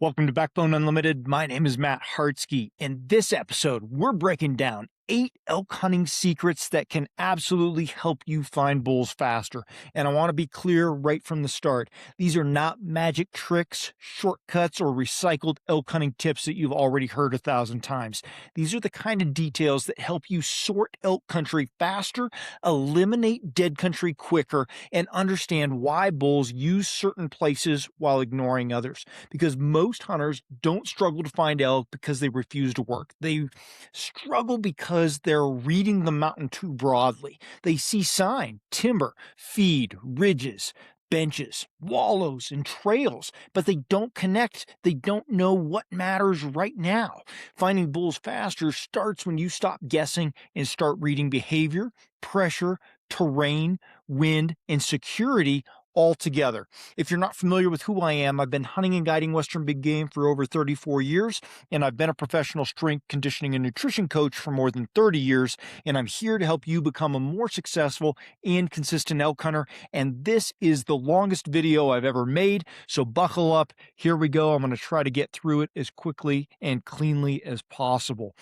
Welcome to Backbone Unlimited. My name is Matt Hartsky. In this episode, we're breaking down 8 elk hunting secrets that can absolutely help you find bulls faster. And I want to be clear right from the start. These are not magic tricks, shortcuts, or recycled elk hunting tips that you've already heard 1,000 times. These are the kind of details that help you sort elk country faster, eliminate dead country quicker, and understand why bulls use certain places while ignoring others, because most hunters don't struggle to find elk because they refuse to work. They struggle because they're reading the mountain too broadly. They see sign, timber, feed, ridges, benches, wallows, and trails, but they don't connect. They don't know what matters right now. Finding bulls faster starts when you stop guessing and start reading behavior, pressure, terrain, wind, and security all together. If you're not familiar with who I am, I've been hunting and guiding Western big game for over 34 years, and I've been a professional strength conditioning and nutrition coach for more than 30 years, and I'm here to help you become a more successful and consistent elk hunter. And this is the longest video I've ever made, so buckle up. Here we go. I'm going to try to get through it as quickly and cleanly as possible.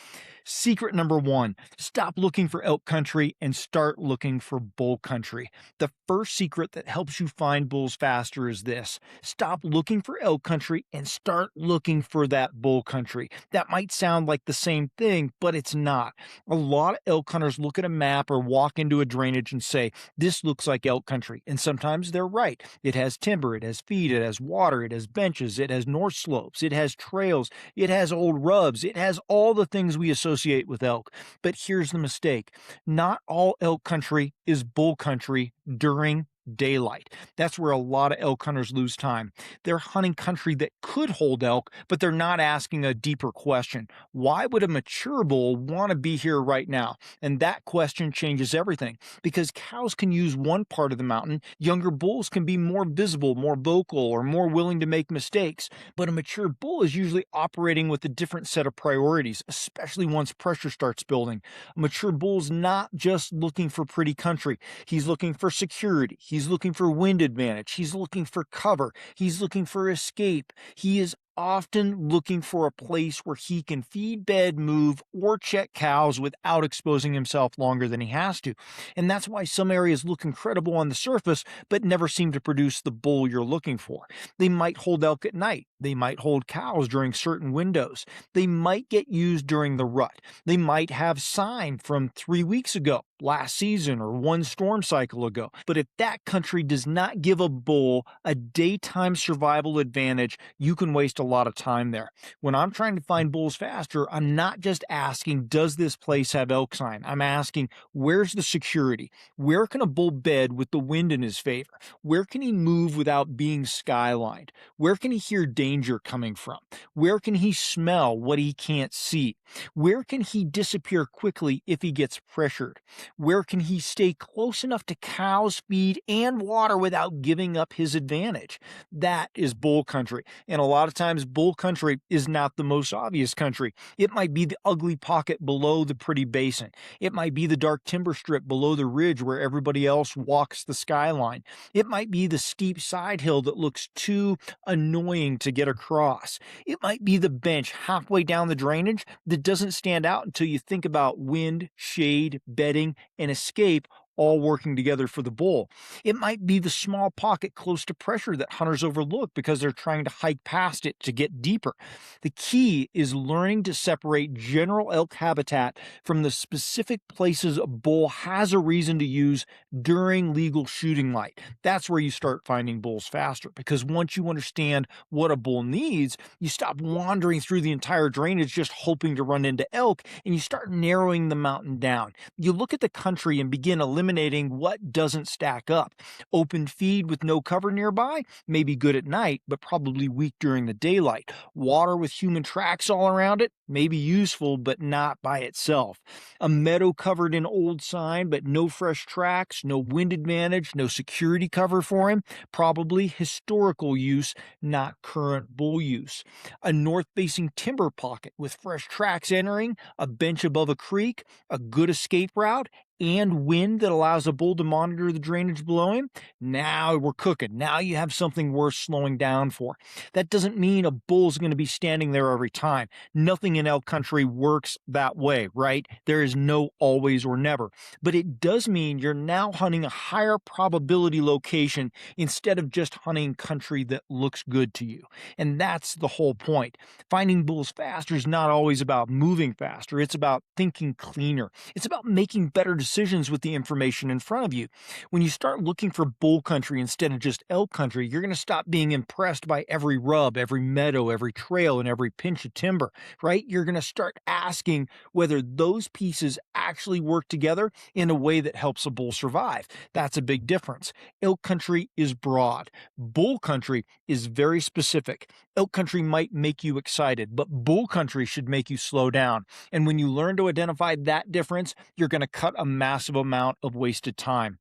Secret number 1, stop looking for elk country and start looking for bull country. The first secret that helps you find bulls faster is this: stop looking for elk country and start looking for that bull country. That might sound like the same thing, but it's not. A lot of elk hunters look at a map or walk into a drainage and say, this looks like elk country. And sometimes they're right. It has timber, it has feed, it has water, it has benches, it has north slopes, it has trails, it has old rubs, it has all the things we associate with elk. But here's the mistake: not all elk country is bull country during daylight. That's where a lot of elk hunters lose time. They're hunting country that could hold elk, but they're not asking a deeper question. Why would a mature bull want to be here right now? And that question changes everything, because cows can use one part of the mountain, younger bulls can be more visible, more vocal, or more willing to make mistakes. But a mature bull is usually operating with a different set of priorities, especially once pressure starts building. A mature bull's not just looking for pretty country. He's looking for security. He's looking for wind advantage. He's looking for cover. He's looking for escape. He is often looking for a place where he can feed, bed, move, or check cows without exposing himself longer than he has to. And that's why some areas look incredible on the surface, but never seem to produce the bull you're looking for. They might hold elk at night. They might hold cows during certain windows. They might get used during the rut. They might have sign from 3 weeks ago, last season, or one storm cycle ago. But if that country does not give a bull a daytime survival advantage, you can waste a lot of time there. When I'm trying to find bulls faster, I'm not just asking, does this place have elk sign? I'm asking, where's the security? Where can a bull bed with the wind in his favor? Where can he move without being skylined? Where can he hear danger coming from? Where can he smell what he can't see? Where can he disappear quickly if he gets pressured? Where can he stay close enough to cows, feed, and water without giving up his advantage? That is bull country. And a lot of times, bull country is not the most obvious country. It might be the ugly pocket below the pretty basin. It might be the dark timber strip below the ridge where everybody else walks the skyline. It might be the steep side hill that looks too annoying to get across. It might be the bench halfway down the drainage that doesn't stand out until you think about wind, shade, bedding, and escape all working together for the bull. It might be the small pocket close to pressure that hunters overlook because they're trying to hike past it to get deeper. The key is learning to separate general elk habitat from the specific places a bull has a reason to use during legal shooting light. That's where you start finding bulls faster, because once you understand what a bull needs, you stop wandering through the entire drainage just hoping to run into elk, and you start narrowing the mountain down. You look at the country and begin eliminating what doesn't stack up. Open feed with no cover nearby may be good at night, but probably weak during the daylight. Water with human tracks all around it may be useful, but not by itself. A meadow covered in old sign, but no fresh tracks, no wind advantage, no security cover for him, probably historical use, not current bull use. A north-facing timber pocket with fresh tracks entering, a bench above a creek, a good escape route, and wind that allows a bull to monitor the drainage below him, now we're cooking. Now you have something worth slowing down for. That doesn't mean a bull's going to be standing there every time. Nothing in elk country works that way, right? There is no always or never. But it does mean you're now hunting a higher probability location instead of just hunting country that looks good to you. And that's the whole point. Finding bulls faster is not always about moving faster, it's about thinking cleaner. It's about making better decisions with the information in front of you. When you start looking for bull country instead of just elk country, you're going to stop being impressed by every rub, every meadow, every trail, and every pinch of timber, right? You're going to start asking whether those pieces actually work together in a way that helps a bull survive. That's a big difference. Elk country is broad. Bull country is very specific. Elk country might make you excited, but bull country should make you slow down. And when you learn to identify that difference, you're going to cut a massive amount of wasted time.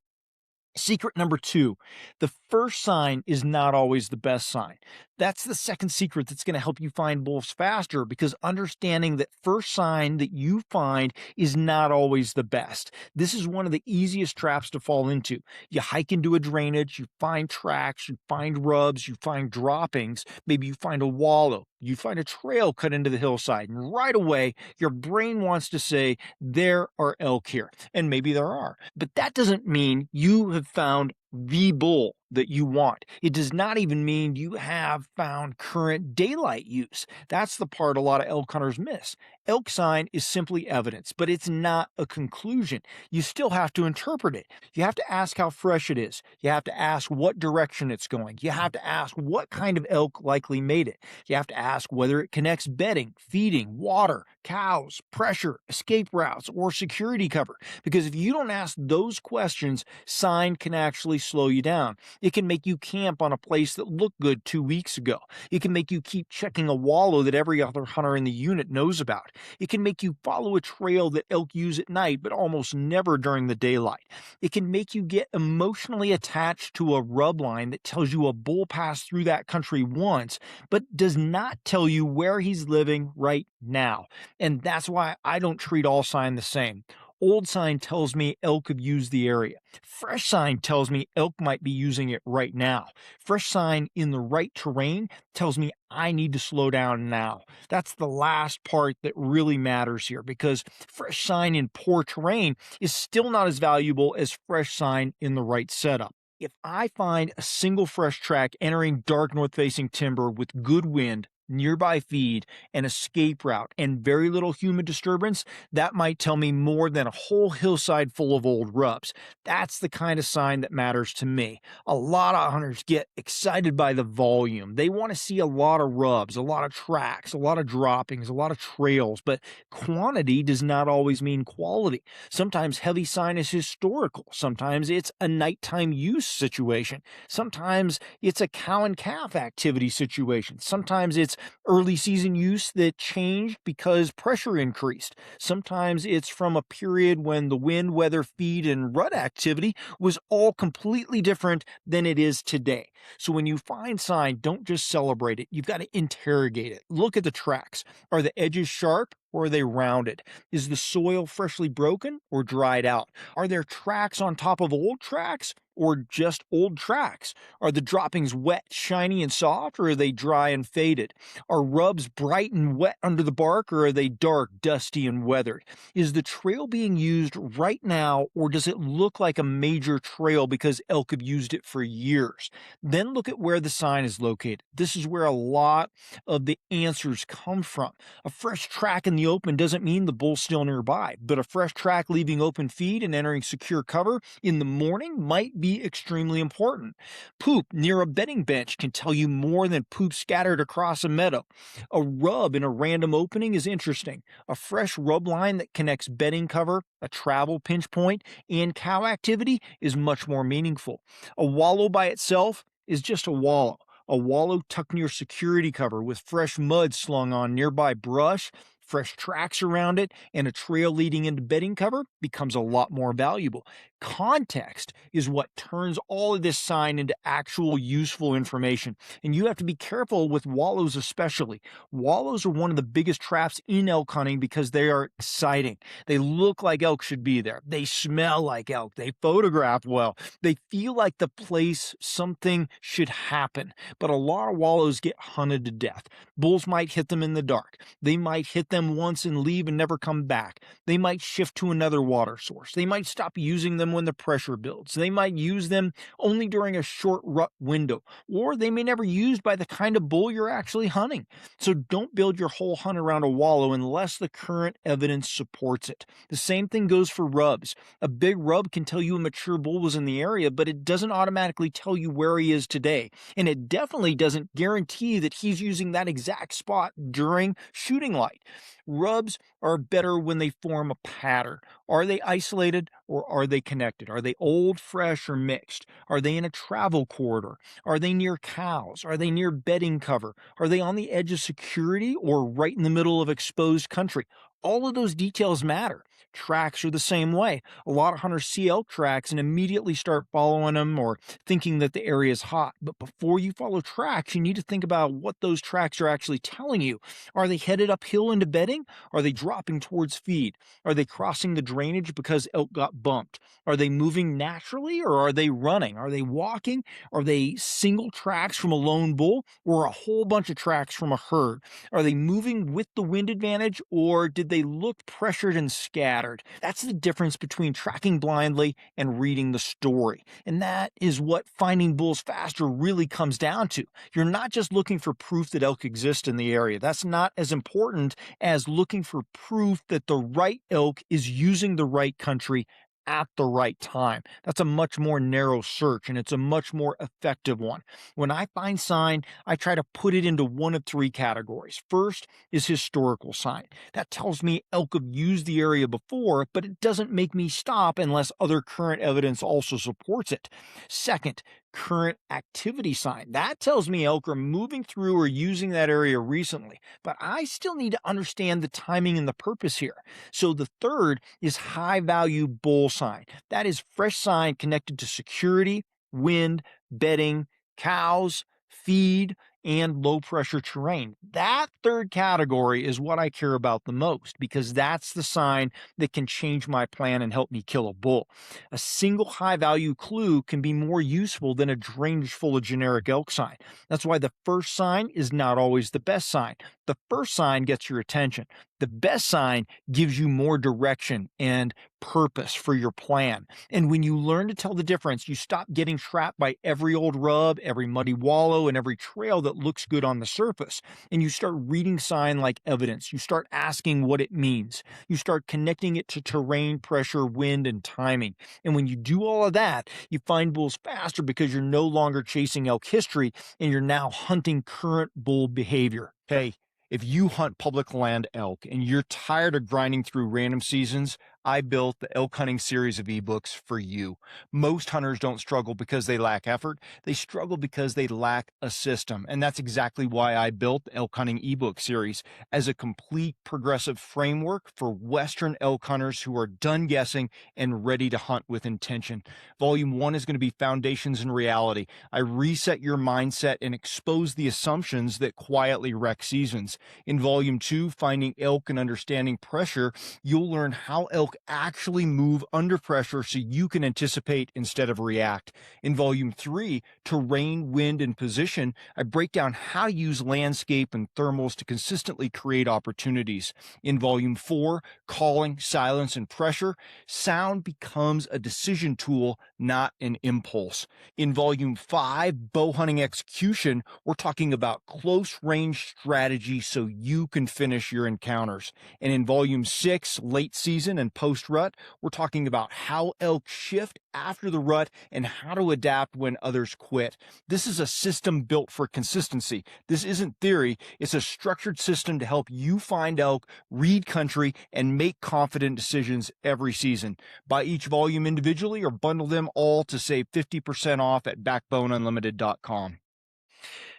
Secret number two, the first sign is not always the best sign. That's the second secret that's going to help you find bulls faster, because understanding that first sign that you find is not always the best. This is one of the easiest traps to fall into. You hike into a drainage, you find tracks, you find rubs, you find droppings, maybe you find a wallow, you find a trail cut into the hillside, and right away your brain wants to say, there are elk here. And maybe there are. But that doesn't mean you have found the bull that you want. It does not even mean you have found current daylight use. That's the part a lot of elk hunters miss. Elk sign is simply evidence, but it's not a conclusion. You still have to interpret it. You have to ask how fresh it is. You have to ask what direction it's going. You have to ask what kind of elk likely made it. You have to ask whether it connects bedding, feeding, water, cows, pressure, escape routes, or security cover. Because if you don't ask those questions, sign can actually slow you down. It can make you camp on a place that looked good 2 weeks ago. It can make you keep checking a wallow that every other hunter in the unit knows about. It can make you follow a trail that elk use at night, but almost never during the daylight. It can make you get emotionally attached to a rub line that tells you a bull passed through that country once, but does not tell you where he's living right now. And that's why I don't treat all sign the same. Old sign tells me elk have used the area. Fresh sign tells me elk might be using it right now. Fresh sign in the right terrain tells me I need to slow down now. That's the last part that really matters here, because fresh sign in poor terrain is still not as valuable as fresh sign in the right setup. If I find a single fresh track entering dark north-facing timber with good wind, nearby feed, an escape route, and very little human disturbance, that might tell me more than a whole hillside full of old rubs. That's the kind of sign that matters to me. A lot of hunters get excited by the volume. They want to see a lot of rubs, a lot of tracks, a lot of droppings, a lot of trails, but quantity does not always mean quality. Sometimes heavy sign is historical. Sometimes it's a nighttime use situation. Sometimes it's a cow and calf activity situation. Sometimes it's early season use that changed because pressure increased. Sometimes it's from a period when the wind, weather, feed, and rut activity was all completely different than it is today. So when you find sign, don't just celebrate it. You've got to interrogate it. Look at the tracks. Are the edges sharp, or are they rounded? Is the soil freshly broken or dried out? Are there tracks on top of old tracks, or just old tracks? Are the droppings wet, shiny, and soft, or are they dry and faded? Are rubs bright and wet under the bark, or are they dark, dusty, and weathered? Is the trail being used right now, or does it look like a major trail because elk have used it for years? Then look at where the sign is located. This is where a lot of the answers come from. A fresh track in the open doesn't mean the bull's still nearby, but a fresh track leaving open feed and entering secure cover in the morning might be extremely important. Poop near a bedding bench can tell you more than poop scattered across a meadow. A rub in a random opening is interesting. A fresh rub line that connects bedding cover, a travel pinch point, and cow activity is much more meaningful. A wallow by itself is just a wallow. A wallow tucked near security cover with fresh mud slung on nearby brush, fresh tracks around it, and a trail leading into bedding cover becomes a lot more valuable. context is what turns all of this sign into actual useful information. And you have to be careful with wallows, especially. Wallows are one of the biggest traps in elk hunting because they are exciting. They look like elk should be there. They smell like elk. They photograph well. They feel like the place something should happen. But a lot of wallows get hunted to death. Bulls might hit them in the dark. They might hit them once and leave and never come back. They might shift to another water source. They might stop using them when the pressure builds. They might use them only during a short rut window, or they may never used by the kind of bull you're actually hunting. So don't build your whole hunt around a wallow unless the current evidence supports it. The same thing goes for rubs. A big rub can tell you a mature bull was in the area, but it doesn't automatically tell you where he is today. And it definitely doesn't guarantee that he's using that exact spot during shooting light. Rubs are better when they form a pattern. Are they isolated or are they connected? Are they old, fresh, or mixed? Are they in a travel corridor? Are they near cows? Are they near bedding cover? Are they on the edge of security or right in the middle of exposed country? All of those details matter. Tracks are the same way. A lot of hunters see elk tracks and immediately start following them or thinking that the area is hot. But before you follow tracks, you need to think about what those tracks are actually telling you. Are they headed uphill into bedding? Are they dropping towards feed? Are they crossing the drainage because elk got bumped? Are they moving naturally or are they running? Are they walking? Are they single tracks from a lone bull or a whole bunch of tracks from a herd? Are they moving with the wind advantage or did they look pressured and scattered? That's the difference between tracking blindly and reading the story. And that is what finding bulls faster really comes down to. You're not just looking for proof that elk exist in the area. That's not as important as looking for proof that the right elk is using the right country at the right time. That's a much more narrow search and it's a much more effective one. When I find sign, I try to put it into one of three categories. First is historical sign. That tells me elk have used the area before, but it doesn't make me stop unless other current evidence also supports it. Second, current activity sign. That tells me elk are moving through or using that area recently, but I still need to understand the timing and the purpose here. So the third is high value bull sign. That is fresh sign connected to security, wind, bedding, cows, feed, and low pressure terrain. That third category is what I care about the most because that's the sign that can change my plan and help me kill a bull. A single high value clue can be more useful than a drainage full of generic elk sign. That's why the first sign is not always the best sign. The first sign gets your attention. The best sign gives you more direction and purpose for your plan. And when you learn to tell the difference, you stop getting trapped by every old rub, every muddy wallow, and every trail that looks good on the surface. And you start reading sign like evidence. You start asking what it means. You start connecting it to terrain, pressure, wind, and timing. And when you do all of that, you find bulls faster because you're no longer chasing elk history and you're now hunting current bull behavior. Hey, if you hunt public land elk and you're tired of grinding through random seasons, I built the elk hunting series of ebooks for you. Most hunters don't struggle because they lack effort. They struggle because they lack a system. And that's exactly why I built the elk hunting ebook series as a complete progressive framework for Western elk hunters who are done guessing and ready to hunt with intention. Volume 1 is going to be Foundations and Reality. I reset your mindset and expose the assumptions that quietly wreck seasons. In Volume 2, Finding Elk and Understanding Pressure, you'll learn how elk actually move under pressure so you can anticipate instead of react. In Volume 3, Terrain, Wind, and Position, I break down how to use landscape and thermals to consistently create opportunities. In Volume 4, Calling, Silence, and Pressure, sound becomes a decision tool, not an impulse. In Volume 5, Bow Hunting Execution, we're talking about close range strategy so you can finish your encounters. And in Volume 6, Late Season and Post-Rut, we're talking about how elk shift after the rut and how to adapt when others quit. This is a system built for consistency. This isn't theory. It's a structured system to help you find elk, read country, and make confident decisions every season. Buy each volume individually or bundle them all to save 50% off at backboneunlimited.com.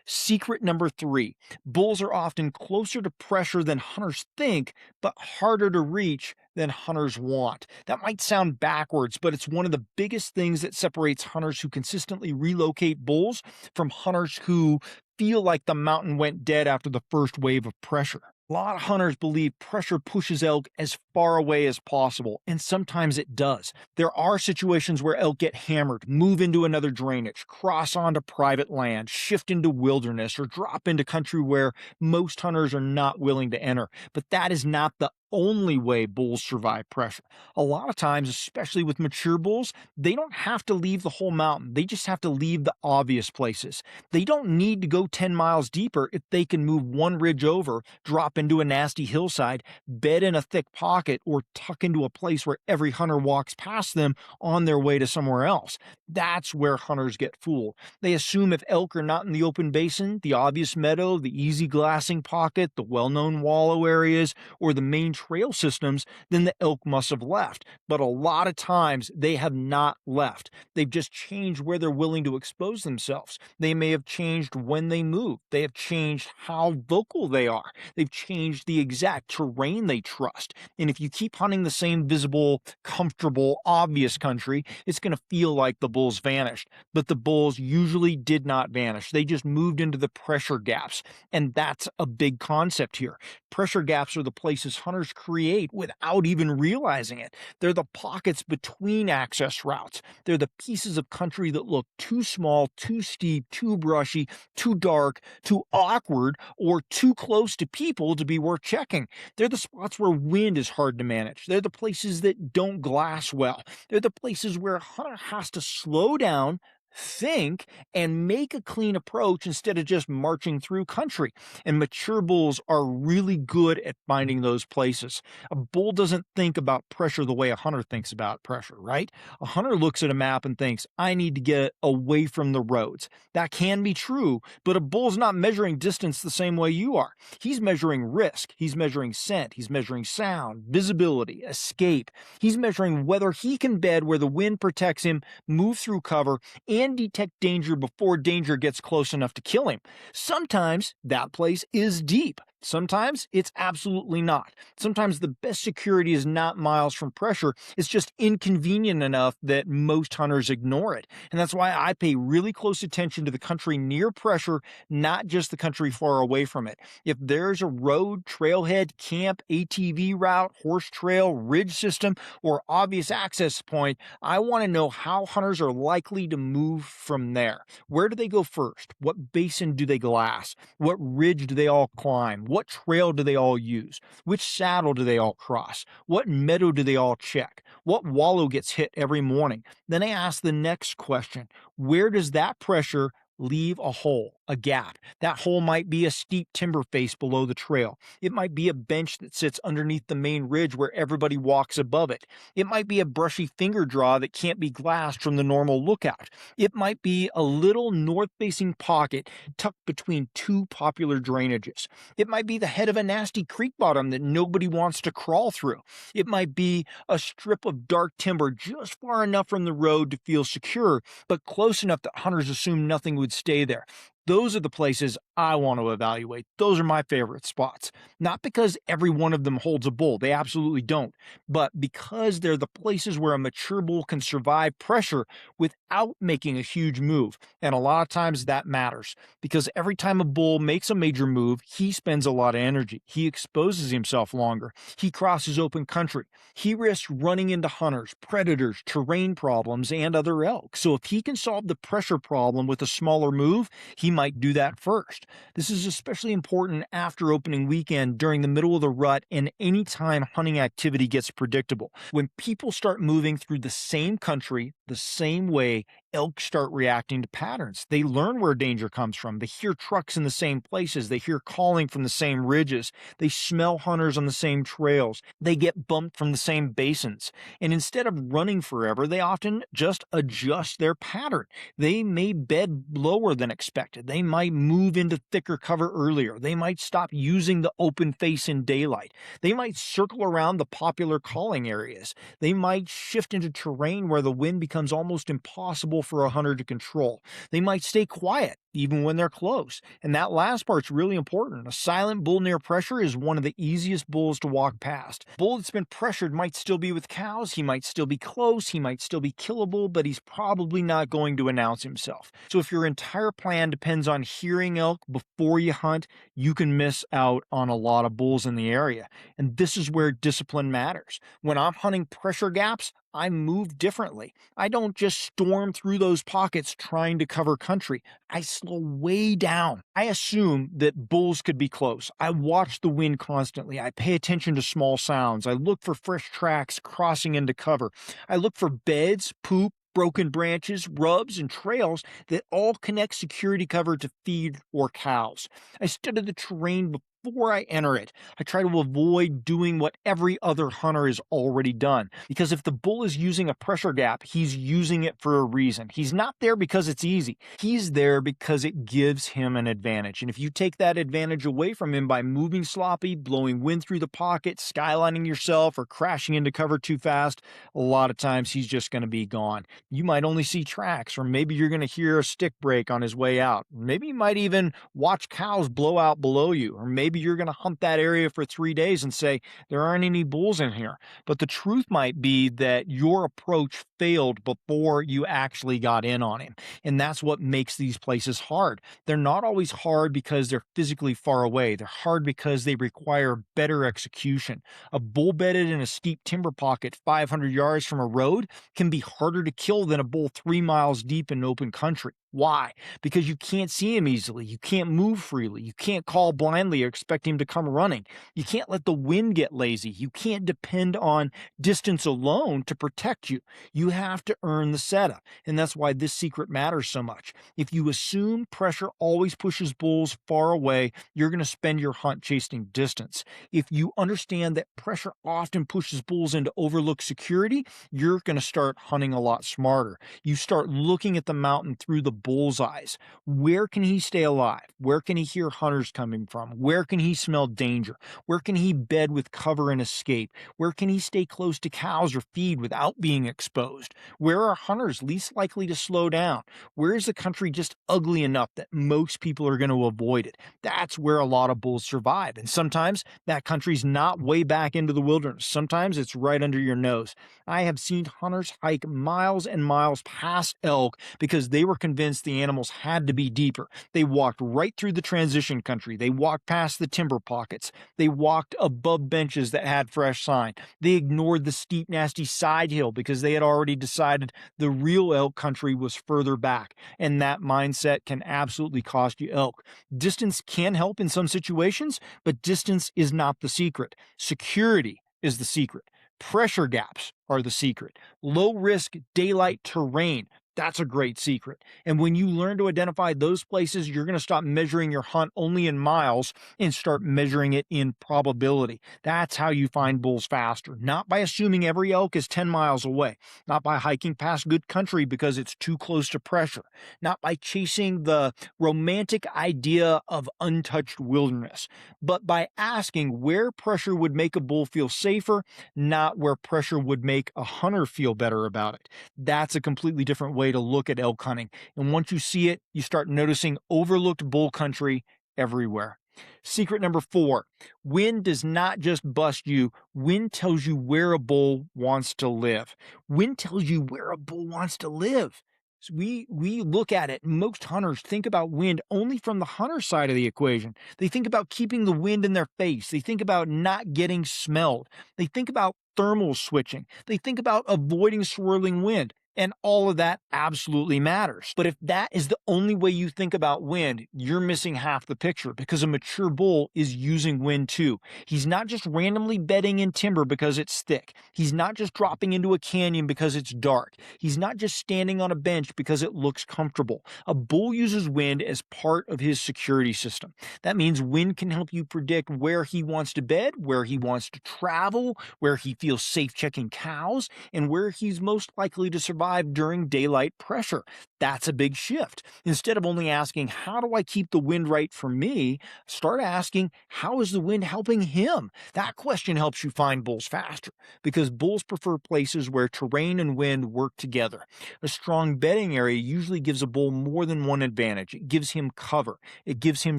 Secret number three: bulls are often closer to pressure than hunters think, but harder to reach than hunters want. That might sound backwards, but it's one of the biggest things that separates hunters who consistently relocate bulls from hunters who feel like the mountain went dead after the first wave of pressure. A lot of hunters believe pressure pushes elk as far away as possible, and sometimes it does. There are situations where elk get hammered, move into another drainage, cross onto private land, shift into wilderness, or drop into country where most hunters are not willing to enter. But that is not the only way bulls survive pressure. A lot of times, especially with mature bulls, they don't have to leave the whole mountain. They just have to leave the obvious places. They don't need to go 10 miles deeper if they can move one ridge over, drop into a nasty hillside, bed in a thick pocket, or tuck into a place where every hunter walks past them on their way to somewhere else. That's where hunters get fooled. They assume if elk are not in the open basin, the obvious meadow, the easy glassing pocket, the well-known wallow areas, or the main trail systems, then the elk must have left. But a lot of times they have not left. They've just changed where they're willing to expose themselves. They may have changed when they move. They have changed how vocal they are. They've changed the exact terrain they trust. And if you keep hunting the same visible, comfortable, obvious country, it's going to feel like the bulls vanished. But the bulls usually did not vanish. They just moved into the pressure gaps. And that's a big concept here. Pressure gaps are the places hunters create without even realizing it. They're the pockets between access routes. They're the pieces of country that look too small, too steep, too brushy, too dark, too awkward, or too close to people to be worth checking. They're the spots where wind is hard to manage. They're the places that don't glass well. They're the places where a hunter has to slow down, think, and make a clean approach instead of just marching through country. And mature bulls are really good at finding those places. A bull doesn't think about pressure the way a hunter thinks about pressure, right? A hunter looks at a map and thinks, I need to get away from the roads. That can be true, but a bull's not measuring distance the same way you are. He's measuring risk. He's measuring scent. He's measuring sound, visibility, escape. He's measuring whether he can bed where the wind protects him, move through cover, and detect danger before danger gets close enough to kill him. Sometimes that place is deep. Sometimes it's absolutely not. Sometimes the best security is not miles from pressure. It's just inconvenient enough that most hunters ignore it. And that's why I pay really close attention to the country near pressure, not just the country far away from it. If there's a road, trailhead, camp, ATV route, horse trail, ridge system, or obvious access point, I want to know how hunters are likely to move from there. Where do they go first? What basin do they glass? What ridge do they all climb? What trail do they all use? Which saddle do they all cross? What meadow do they all check? What wallow gets hit every morning? Then I ask the next question: where does that pressure leave a hole, a gap? That hole might be a steep timber face below the trail. It might be a bench that sits underneath the main ridge where everybody walks above it. It might be a brushy finger draw that can't be glassed from the normal lookout. It might be a little north-facing pocket tucked between two popular drainages. It might be the head of a nasty creek bottom that nobody wants to crawl through. It might be a strip of dark timber just far enough from the road to feel secure, but close enough that hunters assume nothing would stay there. Those are the places I want to evaluate. Those are my favorite spots. Not because every one of them holds a bull, they absolutely don't, but because they're the places where a mature bull can survive pressure without making a huge move. And a lot of times that matters, because every time a bull makes a major move, he spends a lot of energy. He exposes himself longer. He crosses open country. He risks running into hunters, predators, terrain problems, and other elk. So if he can solve the pressure problem with a smaller move, he might do that first. This is especially important after opening weekend, during the middle of the rut, and any time hunting activity gets predictable. When people start moving through the same country the same way, elk start reacting to patterns. They learn where danger comes from. They hear trucks in the same places. They hear calling from the same ridges. They smell hunters on the same trails. They get bumped from the same basins. And instead of running forever, they often just adjust their pattern. They may bed lower than expected. They might move into thicker cover earlier. They might stop using the open face in daylight. They might circle around the popular calling areas. They might shift into terrain where the wind becomes almost impossible for a hunter to control. They might stay quiet even when they're close. And that last part's really important. A silent bull near pressure is one of the easiest bulls to walk past. A bull that's been pressured might still be with cows, he might still be close, he might still be killable, but he's probably not going to announce himself. So if your entire plan depends on hearing elk before you hunt, you can miss out on a lot of bulls in the area. And this is where discipline matters. When I'm hunting pressure gaps, I move differently. I don't just storm through those pockets trying to cover country. I slow way down. I assume that bulls could be close. I watch the wind constantly. I pay attention to small sounds. I look for fresh tracks crossing into cover. I look for beds, poop, broken branches, rubs, and trails that all connect security cover to feed or cows. I study the terrain before I enter it. I try to avoid doing what every other hunter has already done. Because if the bull is using a pressure gap, he's using it for a reason. He's not there because it's easy. He's there because it gives him an advantage. And if you take that advantage away from him by moving sloppy, blowing wind through the pocket, skylining yourself, or crashing into cover too fast, a lot of times he's just going to be gone. You might only see tracks, or maybe you're going to hear a stick break on his way out. Maybe you might even watch cows blow out below you, or maybe you're going to hunt that area for 3 days and say, there aren't any bulls in here. But the truth might be that your approach failed before you actually got in on him. And that's what makes these places hard. They're not always hard because they're physically far away. They're hard because they require better execution. A bull bedded in a steep timber pocket 500 yards from a road can be harder to kill than a bull 3 miles deep in open country. Why? Because you can't see him easily. You can't move freely. You can't call blindly or expect him to come running. You can't let the wind get lazy. You can't depend on distance alone to protect you. You have to earn the setup. And that's why this secret matters so much. If you assume pressure always pushes bulls far away, you're going to spend your hunt chasing distance. If you understand that pressure often pushes bulls into overlooked security, you're going to start hunting a lot smarter. You start looking at the mountain through the bull's eyes. Where can he stay alive? Where can he hear hunters coming from? Where can he smell danger? Where can he bed with cover and escape? Where can he stay close to cows or feed without being exposed? Where are hunters least likely to slow down? Where is the country just ugly enough that most people are going to avoid it? That's where a lot of bulls survive. And sometimes that country's not way back into the wilderness. Sometimes it's right under your nose. I have seen hunters hike miles and miles past elk because they were convinced the animals had to be deeper. They walked right through the transition country. They walked past the timber pockets. They walked above benches that had fresh sign. They ignored the steep, nasty side hill because they had already decided the real elk country was further back. And that mindset can absolutely cost you elk. Distance can help in some situations, but distance is not the secret. Security is the secret. Pressure gaps are the secret. Low risk daylight terrain, that's a great secret. And when you learn to identify those places, you're going to stop measuring your hunt only in miles and start measuring it in probability. That's how you find bulls faster. Not by assuming every elk is 10 miles away. Not by hiking past good country because it's too close to pressure. Not by chasing the romantic idea of untouched wilderness. But by asking where pressure would make a bull feel safer, not where pressure would make a hunter feel better about it. That's a completely different way to look at elk hunting. And once you see it, you start noticing overlooked bull country everywhere. Secret number 4, wind does not just bust you. Wind tells you where a bull wants to live. Wind tells you where a bull wants to live. So we look at it. Most hunters think about wind only from the hunter side of the equation. They think about keeping the wind in their face. They think about not getting smelled. They think about thermal switching. They think about avoiding swirling wind. And all of that absolutely matters. But if that is the only way you think about wind, you're missing half the picture, because a mature bull is using wind too. He's not just randomly bedding in timber because it's thick. He's not just dropping into a canyon because it's dark. He's not just standing on a bench because it looks comfortable. A bull uses wind as part of his security system. That means wind can help you predict where he wants to bed, where he wants to travel, where he feels safe checking cows, and where he's most likely to survive during daylight pressure. That's a big shift. Instead of only asking, how do I keep the wind right for me? Start asking, how is the wind helping him? That question helps you find bulls faster because bulls prefer places where terrain and wind work together. A strong bedding area usually gives a bull more than one advantage. It gives him cover, it gives him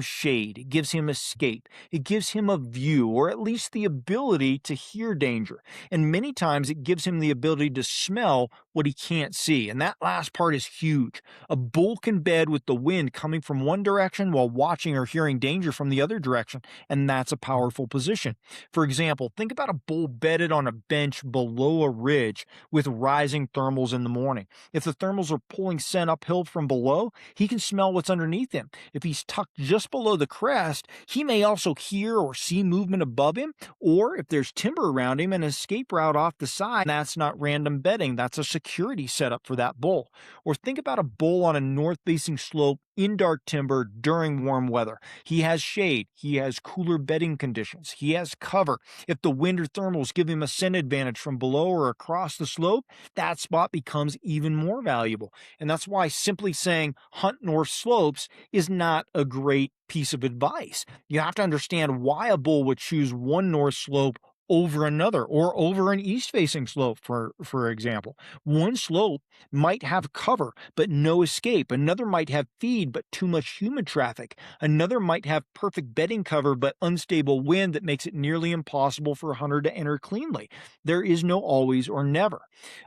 shade, it gives him escape, it gives him a view, or at least the ability to hear danger. And many times it gives him the ability to smell what he can't see. And that last part is huge. A bull can bed with the wind coming from one direction while watching or hearing danger from the other direction, and that's a powerful position. For example, think about a bull bedded on a bench below a ridge with rising thermals in the morning. If the thermals are pulling scent uphill from below, he can smell what's underneath him. If he's tucked just below the crest, he may also hear or see movement above him, or if there's timber around him, an escape route off the side. That's not random bedding, that's a security setup for that bull. Or think about a bull on a north facing slope in dark timber during warm weather. He has shade, he has cooler bedding conditions, he has cover. If the wind or thermals give him a scent advantage from below or across the slope, that spot becomes even more valuable. And that's why simply saying hunt north slopes is not a great piece of advice. You have to understand why a bull would choose one north slope over another or over an east facing slope, for example. One slope might have cover but no escape. Another might have feed but too much human traffic. Another might have perfect bedding cover but unstable wind that makes it nearly impossible for a hunter to enter cleanly. There is no always or never.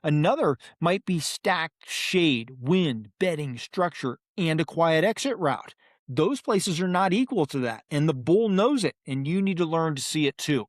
Another might be stacked shade, wind, bedding, structure, and a quiet exit route. Those places are not equal to that, and the bull knows it, and you need to learn to see it too.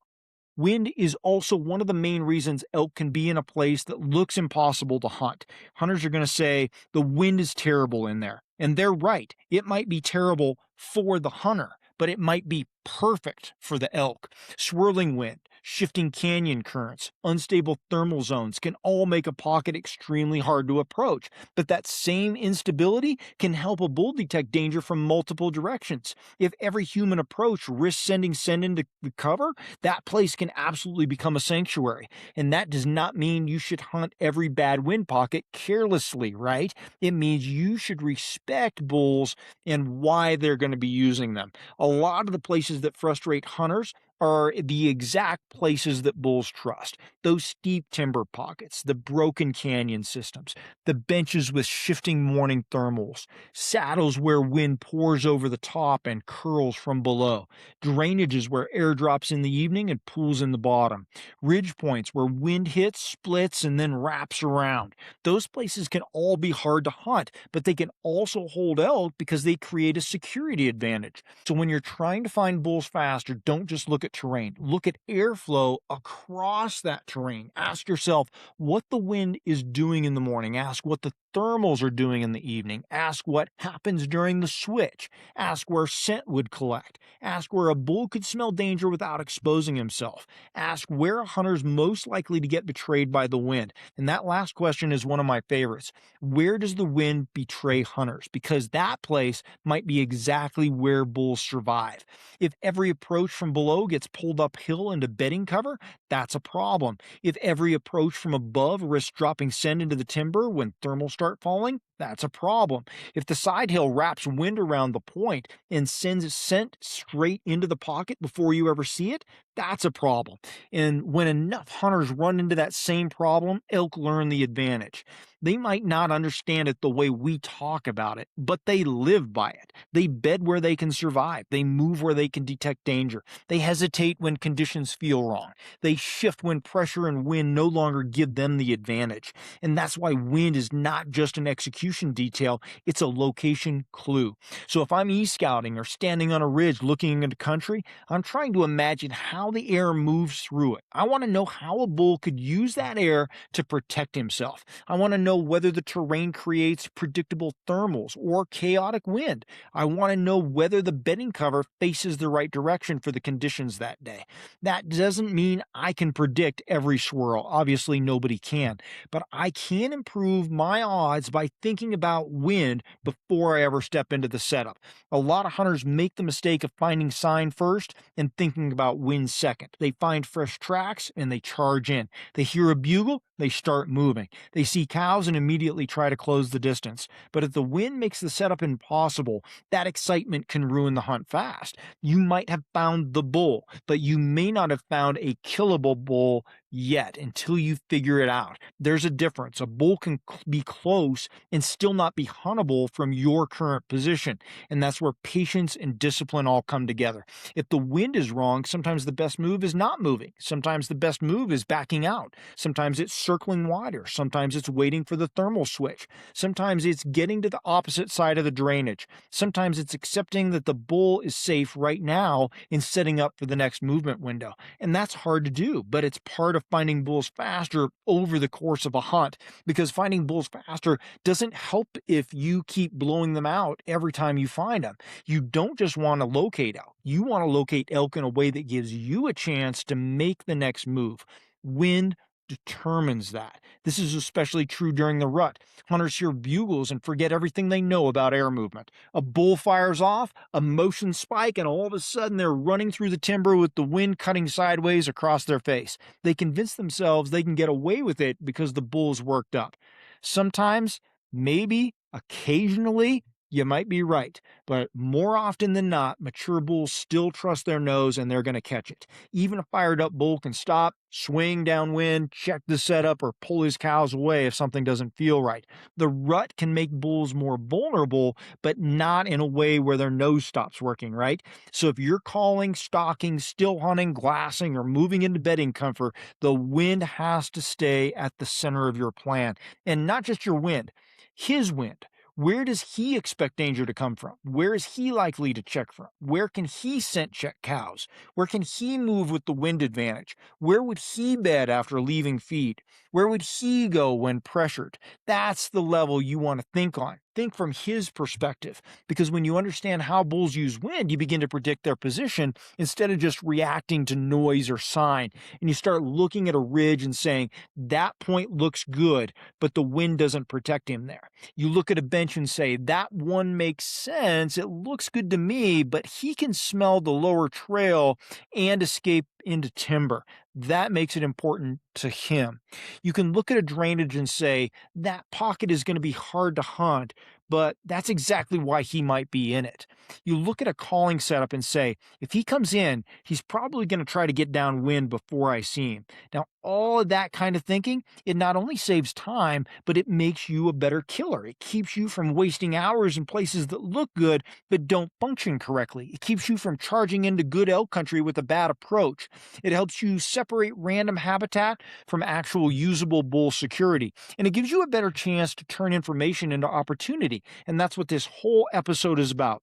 Wind is also one of the main reasons elk can be in a place that looks impossible to hunt. Hunters are going to say the wind is terrible in there. And they're right. It might be terrible for the hunter, but it might be perfect for the elk. Swirling wind, shifting canyon currents, unstable thermal zones can all make a pocket extremely hard to approach. But that same instability can help a bull detect danger from multiple directions. If every human approach risks sending scent into the cover, that place can absolutely become a sanctuary. And that does not mean you should hunt every bad wind pocket carelessly, right? It means you should respect bulls and why they're going to be using them. A lot of the places that frustrate hunters are the exact places that bulls trust. Those steep timber pockets, the broken canyon systems, the benches with shifting morning thermals, saddles where wind pours over the top and curls from below, drainages where air drops in the evening and pools in the bottom, ridge points where wind hits, splits, and then wraps around. Those places can all be hard to hunt, but they can also hold elk because they create a security advantage. So when you're trying to find bulls faster, don't just look at terrain. Look at airflow across that terrain. Ask yourself what the wind is doing in the morning. Ask what the thermals are doing in the evening. Ask what happens during the switch. Ask where scent would collect. Ask where a bull could smell danger without exposing himself. Ask where a hunter's most likely to get betrayed by the wind. And that last question is one of my favorites. Where does the wind betray hunters? Because that place might be exactly where bulls survive. If every approach from below gets pulled uphill into bedding cover, that's a problem. If every approach from above risks dropping scent into the timber when thermals start falling, that's a problem. If the side hill wraps wind around the point and sends scent straight into the pocket before you ever see it, that's a problem. And when enough hunters run into that same problem, elk learn the advantage. They might not understand it the way we talk about it, but they live by it. They bed where they can survive. They move where they can detect danger. They hesitate when conditions feel wrong. They shift when pressure and wind no longer give them the advantage. And that's why wind is not just an execution detail, it's a location clue. So if I'm e-scouting or standing on a ridge looking into country, I'm trying to imagine how the air moves through it. I want to know how a bull could use that air to protect himself. I want to know whether the terrain creates predictable thermals or chaotic wind. I want to know whether the bedding cover faces the right direction for the conditions that day. That doesn't mean I can predict every swirl. Obviously, nobody can. But I can improve my odds by thinking thinking about wind before I ever step into the setup. A lot of hunters make the mistake of finding sign first and thinking about wind second. They find fresh tracks and they charge in. They hear a bugle, they start moving. They see cows and immediately try to close the distance. But if the wind makes the setup impossible, that excitement can ruin the hunt fast. You might have found the bull, but you may not have found a killable bull yet until you figure it out. There's a difference. A bull can be close and still not be huntable from your current position. And that's where patience and discipline all come together. If the wind is wrong, sometimes the best move is not moving. Sometimes the best move is backing out. Sometimes it's circling wider. Sometimes it's waiting for the thermal switch. Sometimes it's getting to the opposite side of the drainage. Sometimes it's accepting that the bull is safe right now and setting up for the next movement window. And that's hard to do, but it's part of finding bulls faster over the course of a hunt, because finding bulls faster doesn't help if you keep blowing them out every time you find them. You don't just want to locate elk. You want to locate elk in a way that gives you a chance to make the next move. Wind determines that. This is especially true during the rut. Hunters hear bugles and forget everything they know about air movement. A bull fires off, a motion spike, and all of a sudden they're running through the timber with the wind cutting sideways across their face. They convince themselves they can get away with it because the bull's worked up. Sometimes, maybe, occasionally, you might be right, but more often than not, mature bulls still trust their nose and they're going to catch it. Even a fired up bull can stop, swing downwind, check the setup, or pull his cows away if something doesn't feel right. The rut can make bulls more vulnerable, but not in a way where their nose stops working, right? So if you're calling, stalking, still hunting, glassing, or moving into bedding comfort, the wind has to stay at the center of your plan. And not just your wind, his wind. Where does he expect danger to come from? Where is he likely to check from? Where can he scent check cows? Where can he move with the wind advantage? Where would he bed after leaving feed? Where would he go when pressured? That's the level you want to think on. Think from his perspective, because when you understand how bulls use wind, you begin to predict their position instead of just reacting to noise or sign. And you start looking at a ridge and saying, that point looks good, but the wind doesn't protect him there. You look at a bench and say, that one makes sense. It looks good to me, but he can smell the lower trail and escape into timber. That makes it important to him. You can look at a drainage and say, that pocket is going to be hard to hunt, but that's exactly why he might be in it. You look at a calling setup and say, if he comes in, he's probably going to try to get downwind before I see him. Now, all of that kind of thinking, it not only saves time, but it makes you a better killer. It keeps you from wasting hours in places that look good but don't function correctly. It keeps you from charging into good elk country with a bad approach. It helps you separate random habitat from actual usable bull security. And it gives you a better chance to turn information into opportunity. And that's what this whole episode is about.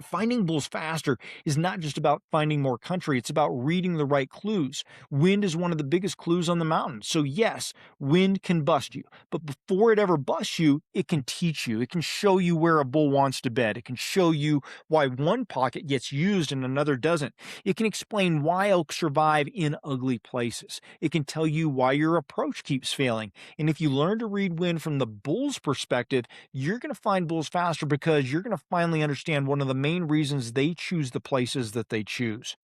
Finding bulls faster is not just about finding more country, it's about reading the right clues. Wind is one of the biggest clues on the mountain. So yes, wind can bust you, but before it ever busts you, it can teach you. It can show you where a bull wants to bed. It can show you why one pocket gets used and another doesn't. It can explain why elk survive in ugly places. It can tell you why your approach keeps failing. And if you learn to read wind from the bull's perspective, you're going to find bulls faster because you're going to finally understand one of the main reasons they choose the places that they choose.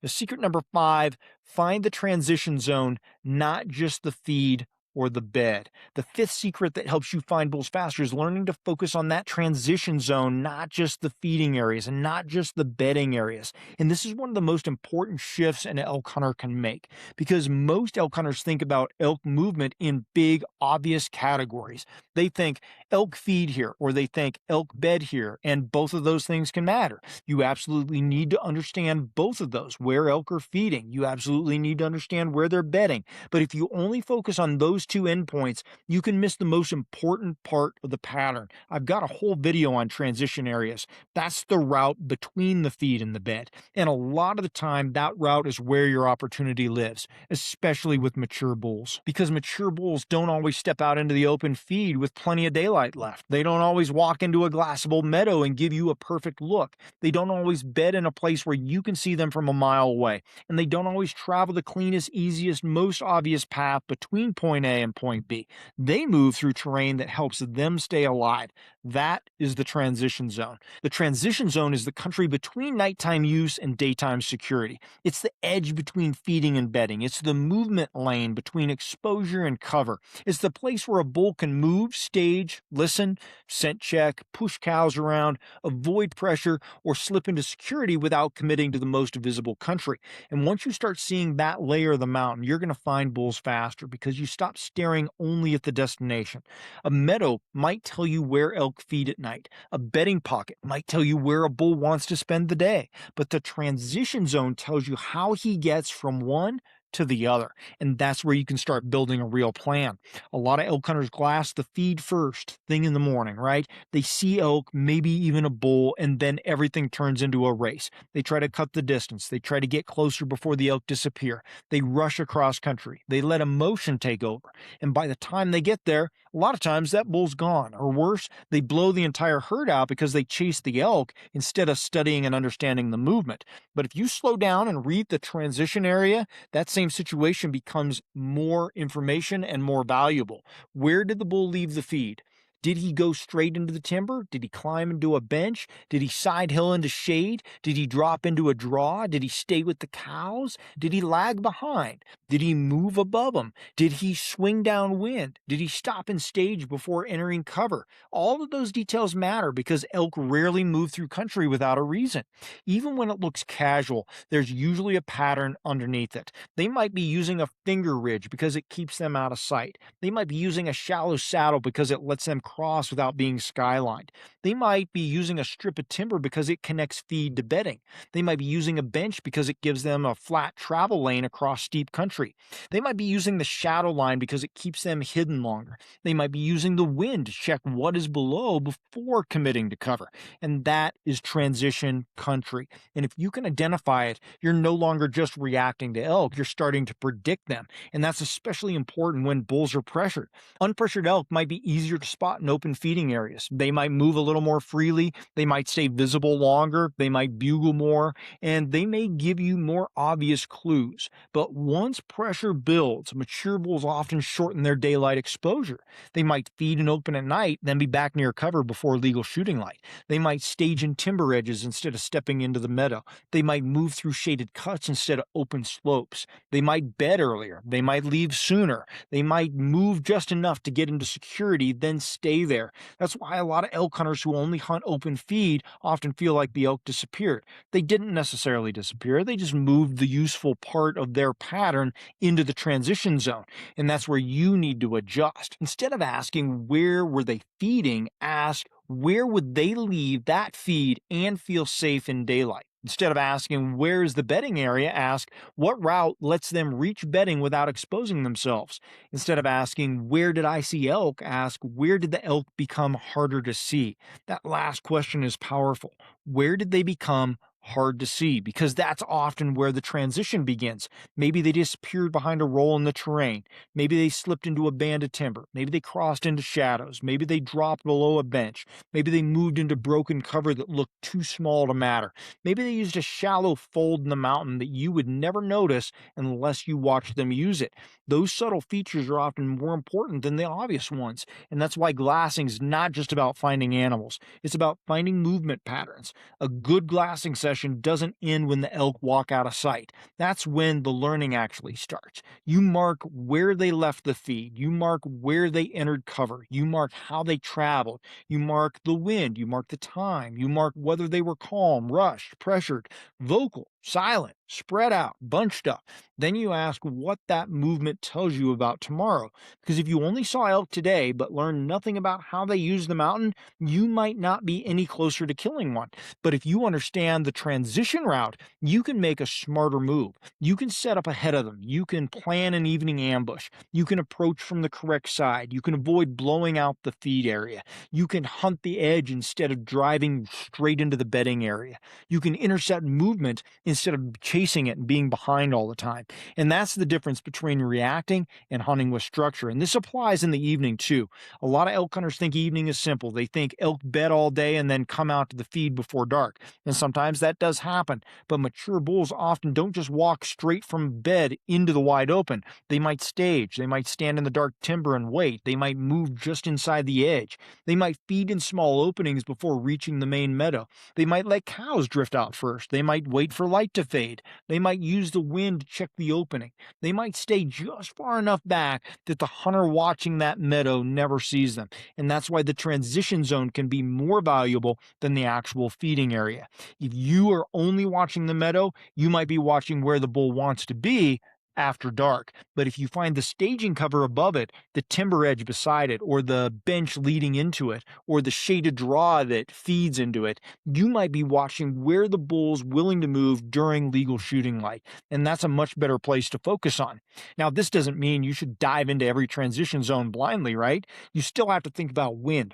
Secret number 5, find the transition zone, not just the feed or the bed. The 5th secret that helps you find bulls faster is learning to focus on that transition zone, not just the feeding areas and not just the bedding areas. And this is one of the most important shifts an elk hunter can make, because most elk hunters think about elk movement in big, obvious categories. They think elk feed here, or they think elk bed here, and both of those things can matter. You absolutely need to understand both of those, where elk are feeding. You absolutely need to understand where they're bedding. But if you only focus on those two endpoints, you can miss the most important part of the pattern. I've got a whole video on transition areas. That's the route between the feed and the bed. And a lot of the time, that route is where your opportunity lives, especially with mature bulls, because mature bulls don't always step out into the open feed with plenty of daylight. daylight left. They don't always walk into a glassable meadow and give you a perfect look. They don't always bed in a place where you can see them from a mile away. And they don't always travel the cleanest, easiest, most obvious path between point A and point B. They move through terrain that helps them stay alive. That is the transition zone. The transition zone is the country between nighttime use and daytime security. It's the edge between feeding and bedding. It's the movement lane between exposure and cover. It's the place where a bull can move, stage, listen, scent check, push cows around, avoid pressure, or slip into security without committing to the most visible country. And once you start seeing that layer of the mountain, you're going to find bulls faster because you stop staring only at the destination. A meadow might tell you where elk feed at night. A bedding pocket might tell you where a bull wants to spend the day. But the transition zone tells you how he gets from one to the other. And that's where you can start building a real plan. A lot of elk hunters glass the feed first thing in the morning, right? They see elk, maybe even a bull, and then everything turns into a race. They try to cut the distance. They try to get closer before the elk disappear. They rush across country. They let emotion take over. And by the time they get there, a lot of times that bull's gone. Or worse, they blow the entire herd out because they chase the elk instead of studying and understanding the movement. But if you slow down and read the transition area, that same situation becomes more information and more valuable. Where did the bull leave the feed? Did he go straight into the timber? Did he climb into a bench? Did he side hill into shade? Did he drop into a draw? Did he stay with the cows? Did he lag behind? Did he move above them? Did he swing downwind? Did he stop and stage before entering cover? All of those details matter because elk rarely move through country without a reason. Even when it looks casual, there's usually a pattern underneath it. They might be using a finger ridge because it keeps them out of sight. They might be using a shallow saddle because it lets them cross without being skylined. They might be using a strip of timber because it connects feed to bedding. They might be using a bench because it gives them a flat travel lane across steep country. They might be using the shadow line because it keeps them hidden longer. They might be using the wind to check what is below before committing to cover. And that is transition country. And if you can identify it, you're no longer just reacting to elk, you're starting to predict them. And that's especially important when bulls are pressured. Unpressured elk might be easier to spot in open feeding areas. They might move a little more freely, they might stay visible longer, they might bugle more, and they may give you more obvious clues. But once pressure builds, mature bulls often shorten their daylight exposure. They might feed and open at night, then be back near cover before legal shooting light. They might stage in timber edges instead of stepping into the meadow. They might move through shaded cuts instead of open slopes. They might bed earlier. They might leave sooner. They might move just enough to get into security, then stay there. That's why a lot of elk hunters who only hunt open feed often feel like the elk disappeared. They didn't necessarily disappear. They just moved the useful part of their pattern into the transition zone. And that's where you need to adjust. Instead of asking where were they feeding, ask where would they leave that feed and feel safe in daylight. Instead of asking where is the bedding area, ask what route lets them reach bedding without exposing themselves. Instead of asking where did I see elk, ask where did the elk become harder to see. That last question is powerful. Where did they become hard to see? Because that's often where the transition begins. Maybe they disappeared behind a roll in the terrain. Maybe they slipped into a band of timber. Maybe they crossed into shadows. Maybe they dropped below a bench. Maybe they moved into broken cover that looked too small to matter. Maybe they used a shallow fold in the mountain that you would never notice unless you watched them use it. Those subtle features are often more important than the obvious ones. And that's why glassing is not just about finding animals. It's about finding movement patterns. A good glassing session doesn't end when the elk walk out of sight. That's when the learning actually starts. You mark where they left the feed. You mark where they entered cover. You mark how they traveled. You mark the wind. You mark the time. You mark whether they were calm, rushed, pressured, vocal, silent, spread out, bunched up. Then you ask what that movement tells you about tomorrow. Because if you only saw elk today but learned nothing about how they use the mountain, you might not be any closer to killing one. But if you understand the transition route, you can make a smarter move. You can set up ahead of them. You can plan an evening ambush. You can approach from the correct side. You can avoid blowing out the feed area. You can hunt the edge instead of driving straight into the bedding area. You can intercept movement instead instead of chasing it and being behind all the time. And that's the difference between reacting and hunting with structure. And this applies in the evening too. A lot of elk hunters think evening is simple. They think elk bed all day and then come out to the feed before dark. And sometimes that does happen, but mature bulls often don't just walk straight from bed into the wide open. They might stage, they might stand in the dark timber and wait, they might move just inside the edge, they might feed in small openings before reaching the main meadow, they might let cows drift out first, they might wait for light to fade, they might use the wind to check the opening, they might stay just far enough back that the hunter watching that meadow never sees them. And that's why the transition zone can be more valuable than the actual feeding area. If you are only watching the meadow, you might be watching where the bull wants to be after dark. But if you find the staging cover above it, the timber edge beside it, or the bench leading into it, or the shaded draw that feeds into it, you might be watching where the bull's willing to move during legal shooting light. And that's a much better place to focus on. Now, this doesn't mean you should dive into every transition zone blindly, right? You still have to think about wind.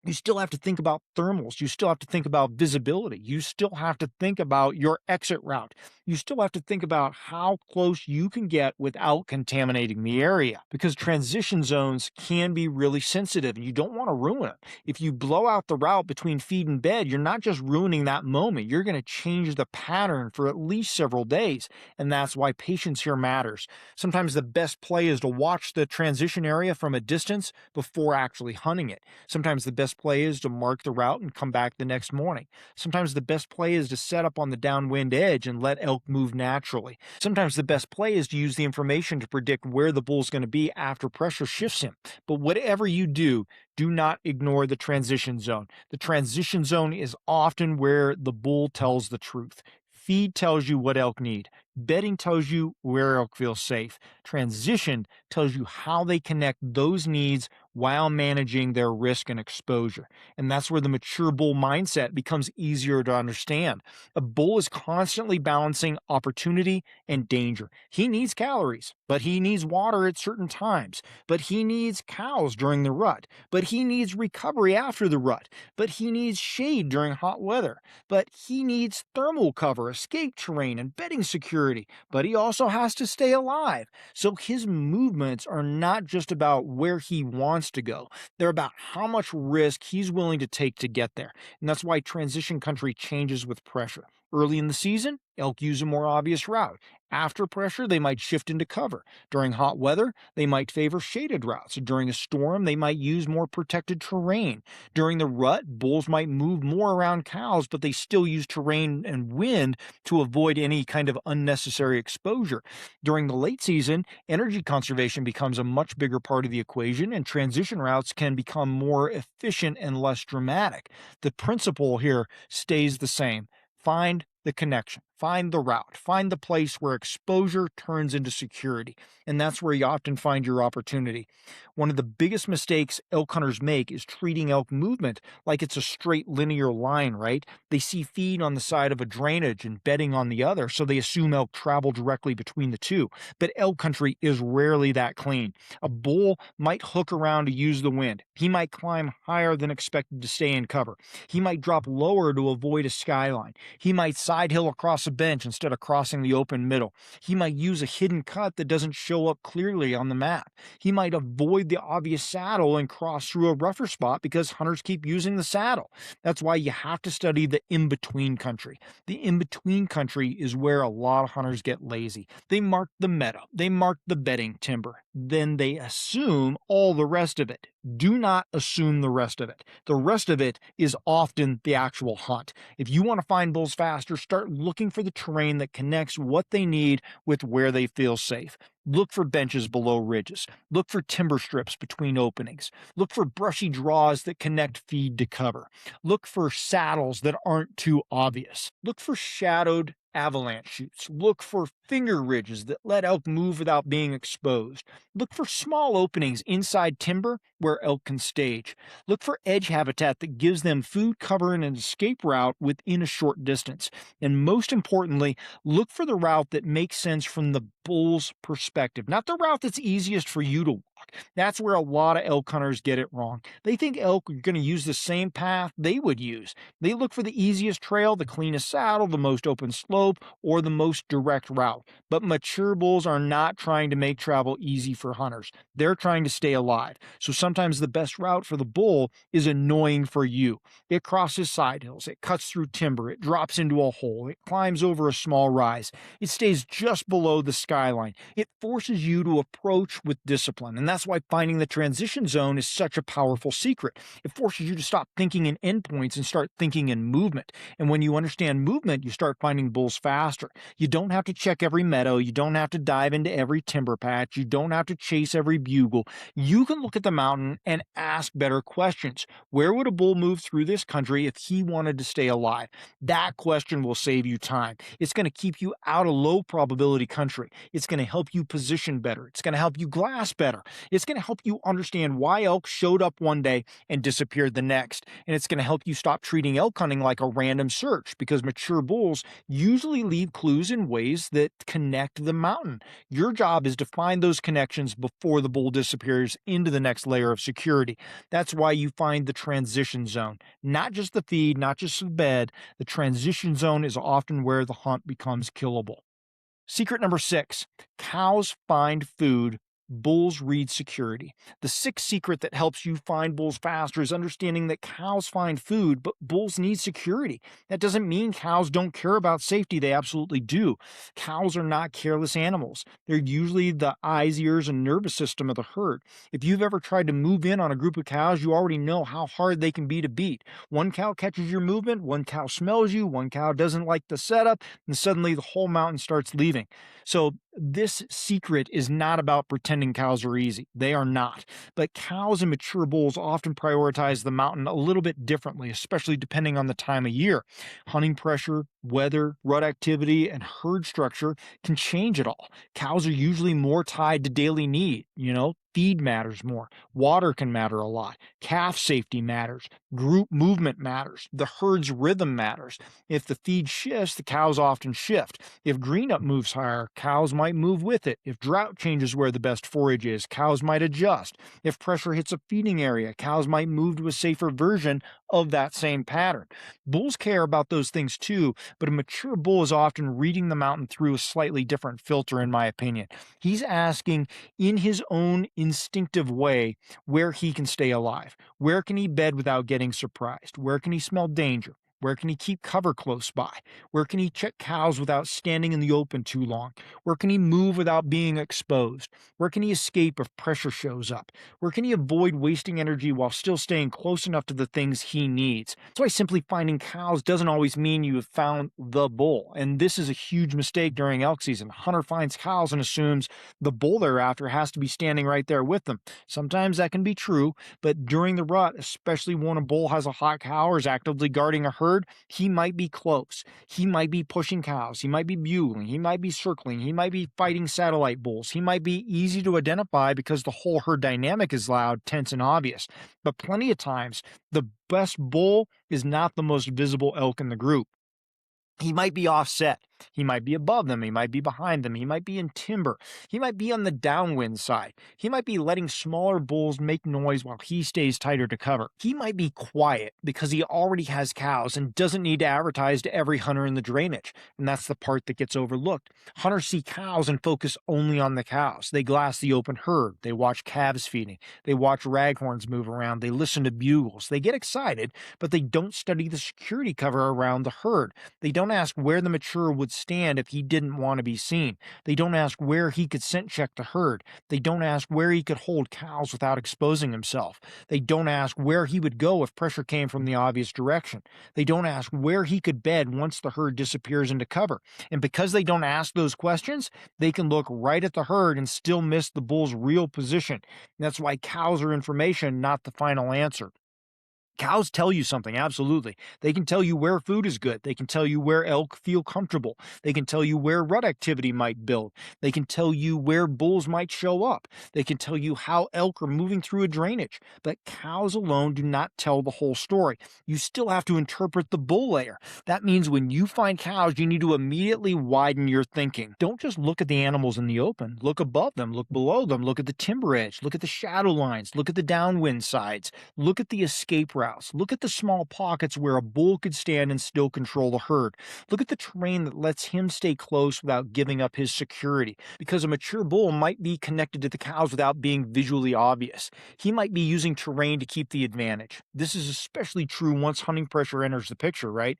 You still have to think about thermals. You still have to think about visibility. You still have to think about your exit route. You still have to think about how close you can get without contaminating the area, because transition zones can be really sensitive and you don't want to ruin it. If you blow out the route between feed and bed, you're not just ruining that moment, you're going to change the pattern for at least several days. And that's why patience here matters. Sometimes the best play is to watch the transition area from a distance before actually hunting it. Sometimes the best play is to mark the route and come back the next morning. Sometimes the best play is to set up on the downwind edge and let elk move naturally. Sometimes the best play is to use the information to predict where the bull's going to be after pressure shifts him. But whatever you do not ignore the transition zone. The transition zone is often where the bull tells the truth. Feed tells you what elk need. Bedding tells you where elk feel safe. Transition tells you how they connect those needs while managing their risk and exposure. And that's where the mature bull mindset becomes easier to understand. A bull is constantly balancing opportunity and danger. He needs calories, but he needs water at certain times. But he needs cows during the rut. But he needs recovery after the rut. But he needs shade during hot weather. But he needs thermal cover, escape terrain, and bedding security. But he also has to stay alive. So his movements are not just about where he wants to go. They're about how much risk he's willing to take to get there. And that's why transition country changes with pressure. Early in the season, elk use a more obvious route. After pressure, they might shift into cover. During hot weather, they might favor shaded routes. During a storm, they might use more protected terrain. During the rut, bulls might move more around cows, but they still use terrain and wind to avoid any kind of unnecessary exposure. During the late season, energy conservation becomes a much bigger part of the equation, and transition routes can become more efficient and less dramatic. The principle here stays the same. Find the connection, find the route, find the place where exposure turns into security. And that's where you often find your opportunity. One of the biggest mistakes elk hunters make is treating elk movement like it's a straight linear line, right? They see feed on the side of a drainage and bedding on the other, so they assume elk travel directly between the two. But elk country is rarely that clean. A bull might hook around to use the wind. He might climb higher than expected to stay in cover. He might drop lower to avoid a skyline. He might side hill across a bench instead of crossing the open middle. He might use a hidden cut that doesn't show up clearly on the map. He might avoid the obvious saddle and cross through a rougher spot because hunters keep using the saddle. That's why you have to study the in-between country. The in-between country is where a lot of hunters get lazy. They mark the meadow, they mark the bedding timber, then they assume all the rest of it. Do not assume the rest of it. The rest of it is often the actual hunt. If you want to find bulls faster, start looking for the terrain that connects what they need with where they feel safe. Look for benches below ridges. Look for timber strips between openings. Look for brushy draws that connect feed to cover. Look for saddles that aren't too obvious. Look for shadowed avalanche chutes. Look for finger ridges that let elk move without being exposed. Look for small openings inside timber where elk can stage. Look for edge habitat that gives them food, cover, and an escape route within a short distance. And most importantly, look for the route that makes sense from the bull's perspective, not the route that's easiest for you to walk. That's where a lot of elk hunters get it wrong. They think elk are going to use the same path they would use. They look for the easiest trail, the cleanest saddle, the most open slope, or the most direct route. But mature bulls are not trying to make travel easy for hunters. They're trying to stay alive. So sometimes the best route for the bull is annoying for you. It crosses side hills, it cuts through timber, it drops into a hole, it climbs over a small rise, it stays just below the skyline. It forces you to approach with discipline. And that's why finding the transition zone is such a powerful secret. It forces you to stop thinking in endpoints and start thinking in movement. And when you understand movement, you start finding bulls faster. You don't have to check every meadow. You don't have to dive into every timber patch. You don't have to chase every bugle. You can look at the mountain and ask better questions. Where would a bull move through this country if he wanted to stay alive? That question will save you time. It's going to keep you out of low probability country. It's going to help you position better. It's going to help you glass better. It's going to help you understand why elk showed up one day and disappeared the next. And it's going to help you stop treating elk hunting like a random search, because mature bulls usually leave clues in ways that connect the mountain. Your job is to find those connections before the bull disappears into the next layer of security. That's why you find the transition zone, not just the feed, not just the bed. The transition zone is often where the hunt becomes killable. Secret number 6: cows find food, bulls read security. The sixth secret that helps you find bulls faster is understanding that cows find food, but bulls need security. That doesn't mean cows don't care about safety. They absolutely do. Cows are not careless animals. They're usually the eyes, ears, and nervous system of the herd. If you've ever tried to move in on a group of cows, you already know how hard they can be to beat. One cow catches your movement, one cow smells you, one cow doesn't like the setup, and suddenly the whole mountain starts leaving. So this secret is not about pretending cows are easy. They are not. But cows and mature bulls often prioritize the mountain a little bit differently, especially depending on the time of year. Hunting pressure, weather, rut activity, and herd structure can change it all. Cows are usually more tied to daily need. Feed matters more. Water can matter a lot. Calf safety matters. Group movement matters. The herd's rhythm matters. If the feed shifts, the cows often shift. If green up moves higher, cows might move with it. If drought changes where the best forage is, cows might adjust. If pressure hits a feeding area, cows might move to a safer version of that same pattern. Bulls care about those things too, but a mature bull is often reading the mountain through a slightly different filter, in my opinion. He's asking, in his own instinctive way, where he can stay alive. Where can he bed without getting surprised? Where can he smell danger? Where can he keep cover close by? Where can he check cows without standing in the open too long? Where can he move without being exposed? Where can he escape if pressure shows up? Where can he avoid wasting energy while still staying close enough to the things he needs? That's why simply finding cows doesn't always mean you have found the bull. And this is a huge mistake during elk season. A hunter finds cows and assumes the bull they're after has to be standing right there with them. Sometimes that can be true, but during the rut, especially when a bull has a hot cow or is actively guarding a herd, he might be close. He might be pushing cows. He might be bugling. He might be circling. He might be fighting satellite bulls. He might be easy to identify because the whole herd dynamic is loud, tense, and obvious. But plenty of times, the best bull is not the most visible elk in the group. He might be offset. He might be above them. He might be behind them. He might be in timber. He might be on the downwind side. He might be letting smaller bulls make noise while he stays tighter to cover. He might be quiet because he already has cows and doesn't need to advertise to every hunter in the drainage. And that's the part that gets overlooked. Hunters see cows and focus only on the cows. They glass the open herd. They watch calves feeding. They watch raghorns move around. They listen to bugles. They get excited, but they don't study the security cover around the herd. They don't ask where the mature would stand if he didn't want to be seen. They don't ask where he could scent check the herd. They don't ask where he could hold cows without exposing himself. They don't ask where he would go if pressure came from the obvious direction. They don't ask where he could bed once the herd disappears into cover. And because they don't ask those questions, they can look right at the herd and still miss the bull's real position. And that's why cows are information, not the final answer. Cows tell you something, absolutely. They can tell you where food is good. They can tell you where elk feel comfortable. They can tell you where rut activity might build. They can tell you where bulls might show up. They can tell you how elk are moving through a drainage. But cows alone do not tell the whole story. You still have to interpret the bull layer. That means when you find cows, you need to immediately widen your thinking. Don't just look at the animals in the open. Look above them, look below them, look at the timber edge, look at the shadow lines, look at the downwind sides. Look at the escape routes. Look at the small pockets where a bull could stand and still control the herd. Look at the terrain that lets him stay close without giving up his security, because a mature bull might be connected to the cows without being visually obvious. He might be using terrain to keep the advantage. This is especially true once hunting pressure enters the picture, right?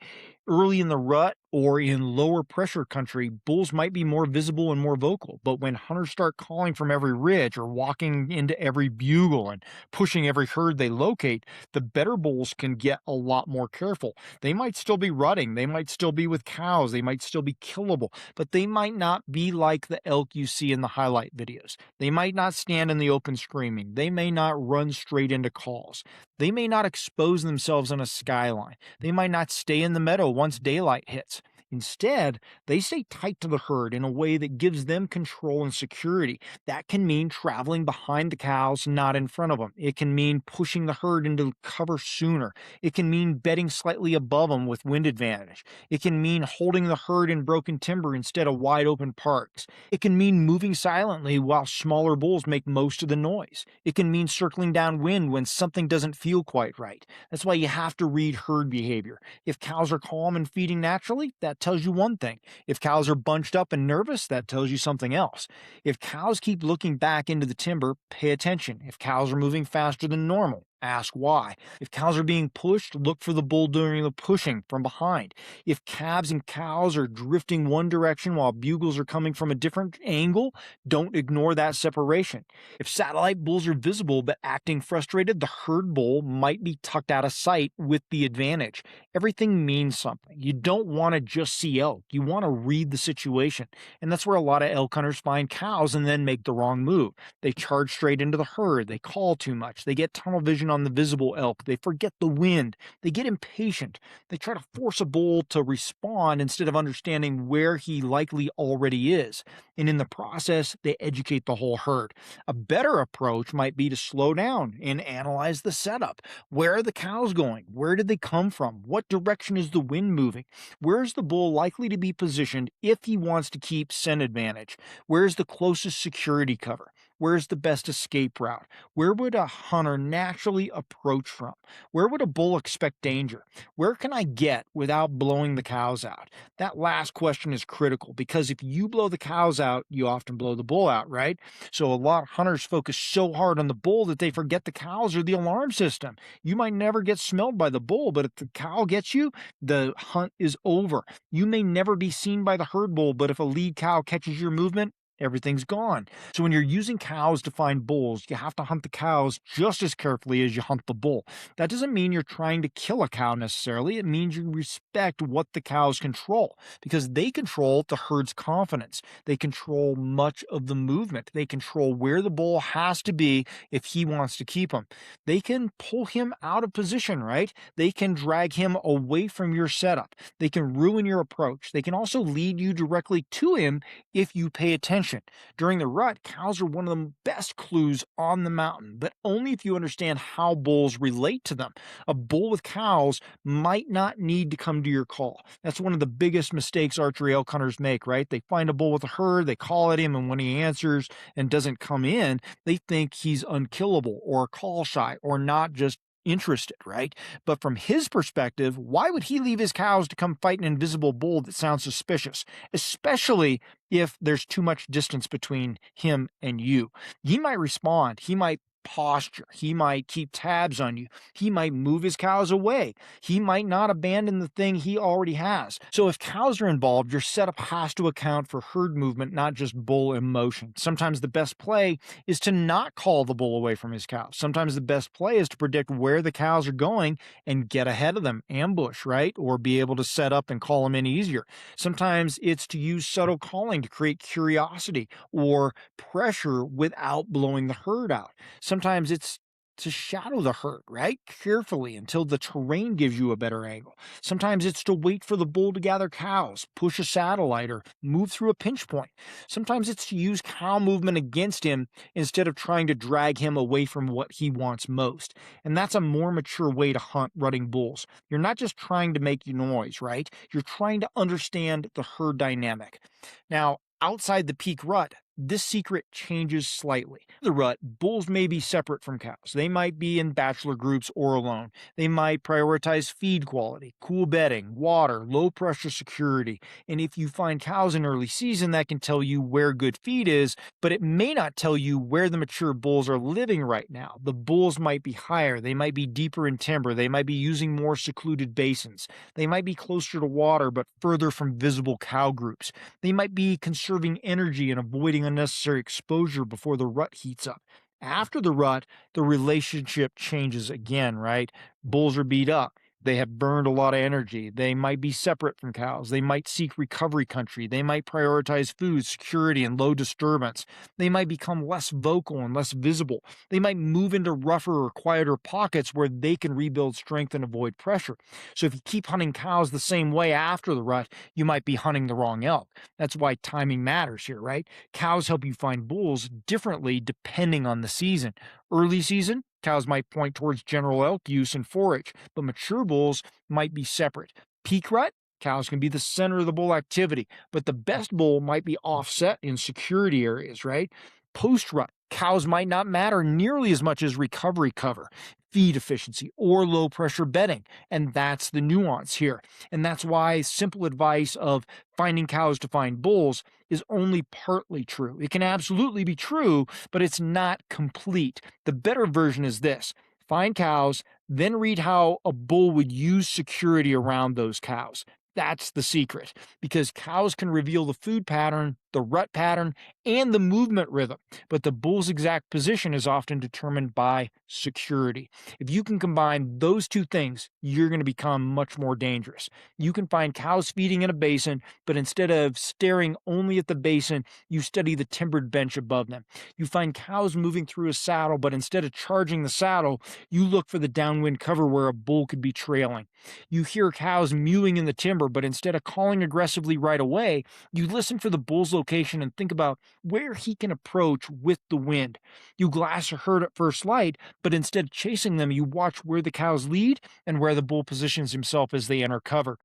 Early in the rut or in lower pressure country, bulls might be more visible and more vocal. But when hunters start calling from every ridge or walking into every bugle and pushing every herd they locate, the better bulls can get a lot more careful. They might still be rutting, they might still be with cows, they might still be killable, but they might not be like the elk you see in the highlight videos. They might not stand in the open screaming. They may not run straight into calls. They may not expose themselves on a skyline. They might not stay in the meadow once daylight hits. Instead, they stay tight to the herd in a way that gives them control and security. That can mean traveling behind the cows, not in front of them. It can mean pushing the herd into cover sooner. It can mean bedding slightly above them with wind advantage. It can mean holding the herd in broken timber instead of wide open parks. It can mean moving silently while smaller bulls make most of the noise. It can mean circling downwind when something doesn't feel quite right. That's why you have to read herd behavior. If cows are calm and feeding naturally, that tells you one thing. If cows are bunched up and nervous, that tells you something else. If cows keep looking back into the timber, pay attention. If cows are moving faster than normal, ask why. If cows are being pushed, look for the bull during the pushing from behind. If calves and cows are drifting one direction while bugles are coming from a different angle, don't ignore that separation. If satellite bulls are visible but acting frustrated, the herd bull might be tucked out of sight with the advantage. Everything means something. You don't want to just see elk. You want to read the situation. And that's where a lot of elk hunters find cows and then make the wrong move. They charge straight into the herd. They call too much. They get tunnel vision on the visible elk. They forget the wind. They get impatient. They try to force a bull to respond instead of understanding where he likely already is. And in the process, they educate the whole herd. A better approach might be to slow down and analyze the setup. Where are the cows going? Where did they come from? What direction is the wind moving? Where is the bull likely to be positioned if he wants to keep scent advantage? Where is the closest security cover? Where's the best escape route? Where would a hunter naturally approach from? Where would a bull expect danger? Where can I get without blowing the cows out? That last question is critical because if you blow the cows out, you often blow the bull out, right? So a lot of hunters focus so hard on the bull that they forget the cows or the alarm system. You might never get smelled by the bull, but if the cow gets you, the hunt is over. You may never be seen by the herd bull, but if a lead cow catches your movement, everything's gone. So when you're using cows to find bulls, you have to hunt the cows just as carefully as you hunt the bull. That doesn't mean you're trying to kill a cow necessarily. It means you respect what the cows control because they control the herd's confidence. They control much of the movement. They control where the bull has to be if he wants to keep him. They can pull him out of position, right? They can drag him away from your setup. They can ruin your approach. They can also lead you directly to him if you pay attention. During the rut, cows are one of the best clues on the mountain, but only if you understand how bulls relate to them. A bull with cows might not need to come to your call. That's one of the biggest mistakes archery elk hunters make, right? They find a bull with a herd, they call at him, and when he answers and doesn't come in, they think he's unkillable or call shy or not just interested, right? But from his perspective, why would he leave his cows to come fight an invisible bull that sounds suspicious, especially if there's too much distance between him and you? He might respond. He might posture. He might keep tabs on you. He might move his cows away. He might not abandon the thing he already has. So if cows are involved, your setup has to account for herd movement, not just bull emotion. Sometimes the best play is to not call the bull away from his cows. Sometimes the best play is to predict where the cows are going and get ahead of them, ambush, right? Or be able to set up and call them in easier. Sometimes it's to use subtle calling to create curiosity or pressure without blowing the herd out. Sometimes it's to shadow the herd, right? Carefully until the terrain gives you a better angle. Sometimes it's to wait for the bull to gather cows, push a satellite, or move through a pinch point. Sometimes it's to use cow movement against him instead of trying to drag him away from what he wants most. And that's a more mature way to hunt rutting bulls. You're not just trying to make noise, right? You're trying to understand the herd dynamic. Now, outside the peak rut, this secret changes slightly. The rut, bulls may be separate from cows. They might be in bachelor groups or alone. They might prioritize feed quality, cool bedding, water, low pressure security. And if you find cows in early season, that can tell you where good feed is, but it may not tell you where the mature bulls are living right now. The bulls might be higher. They might be deeper in timber. They might be using more secluded basins. They might be closer to water, but further from visible cow groups. They might be conserving energy and avoiding unnecessary exposure before the rut heats up. After the rut, the relationship changes again, right? Bulls are beat up. They have burned a lot of energy. They might be separate from cows. They might seek recovery country. They might prioritize food, security, and low disturbance. They might become less vocal and less visible. They might move into rougher or quieter pockets where they can rebuild strength and avoid pressure. So if you keep hunting cows the same way after the rut, you might be hunting the wrong elk. That's why timing matters here, right? Cows help you find bulls differently depending on the season. Early season, cows might point towards general elk use and forage, but mature bulls might be separate. Peak rut, cows can be the center of the bull activity, but the best bull might be offset in security areas, right? Post rut, cows might not matter nearly as much as recovery cover, feed efficiency, or low pressure bedding. And that's the nuance here. And that's why simple advice of finding cows to find bulls is only partly true. It can absolutely be true, but it's not complete. The better version is this: find cows, then read how a bull would use security around those cows. That's the secret, because cows can reveal the food pattern, the rut pattern, and the movement rhythm, but the bull's exact position is often determined by security. If you can combine those two things, you're going to become much more dangerous. You can find cows feeding in a basin, but instead of staring only at the basin, you study the timbered bench above them. You find cows moving through a saddle, but instead of charging the saddle, you look for the downwind cover where a bull could be trailing. You hear cows mewing in the timber, but instead of calling aggressively right away, you listen for the bull's location and think about where he can approach with the wind. You glass a herd at first light, but instead of chasing them, you watch where the cows lead and where the bull positions himself as they enter cover.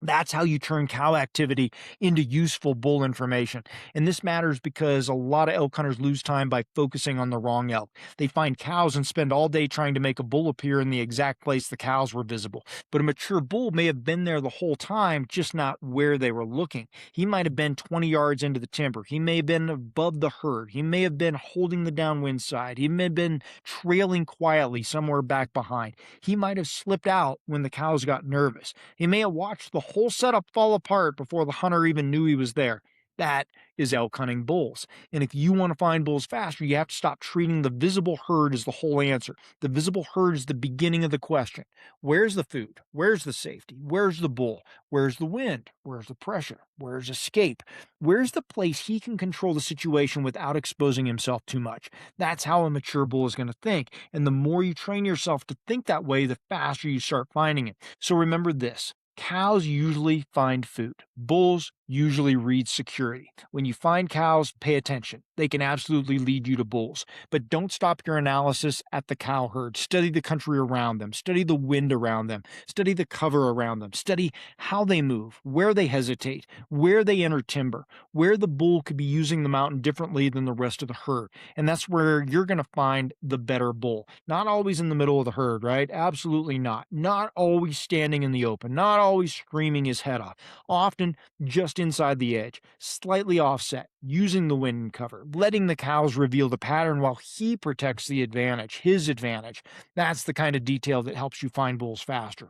That's how you turn cow activity into useful bull information. And this matters because a lot of elk hunters lose time by focusing on the wrong elk. They find cows and spend all day trying to make a bull appear in the exact place the cows were visible. But a mature bull may have been there the whole time, just not where they were looking. He might have been 20 yards into the timber. He may have been above the herd. He may have been holding the downwind side. He may have been trailing quietly somewhere back behind. He might have slipped out when the cows got nervous. He may have watched the whole setup fall apart before the hunter even knew he was there. That is elk hunting bulls. And if you want to find bulls faster, you have to stop treating the visible herd as the whole answer. The visible herd is the beginning of the question. Where's the food? Where's the safety? Where's the bull? Where's the wind? Where's the pressure? Where's escape? Where's the place he can control the situation without exposing himself too much? That's how a mature bull is going to think. And the more you train yourself to think that way, the faster you start finding it. So remember this: cows usually find food. Bulls usually read security. When you find cows, pay attention. They can absolutely lead you to bulls. But don't stop your analysis at the cow herd. Study the country around them. Study the wind around them. Study the cover around them. Study how they move, where they hesitate, where they enter timber, where the bull could be using the mountain differently than the rest of the herd. And that's where you're going to find the better bull. Not always in the middle of the herd, right? Absolutely not. Not always standing in the open. Not always screaming his head off. Often just inside the edge, slightly offset, using the wind and cover, letting the cows reveal the pattern while he protects the advantage, his advantage. That's the kind of detail that helps you find bulls faster.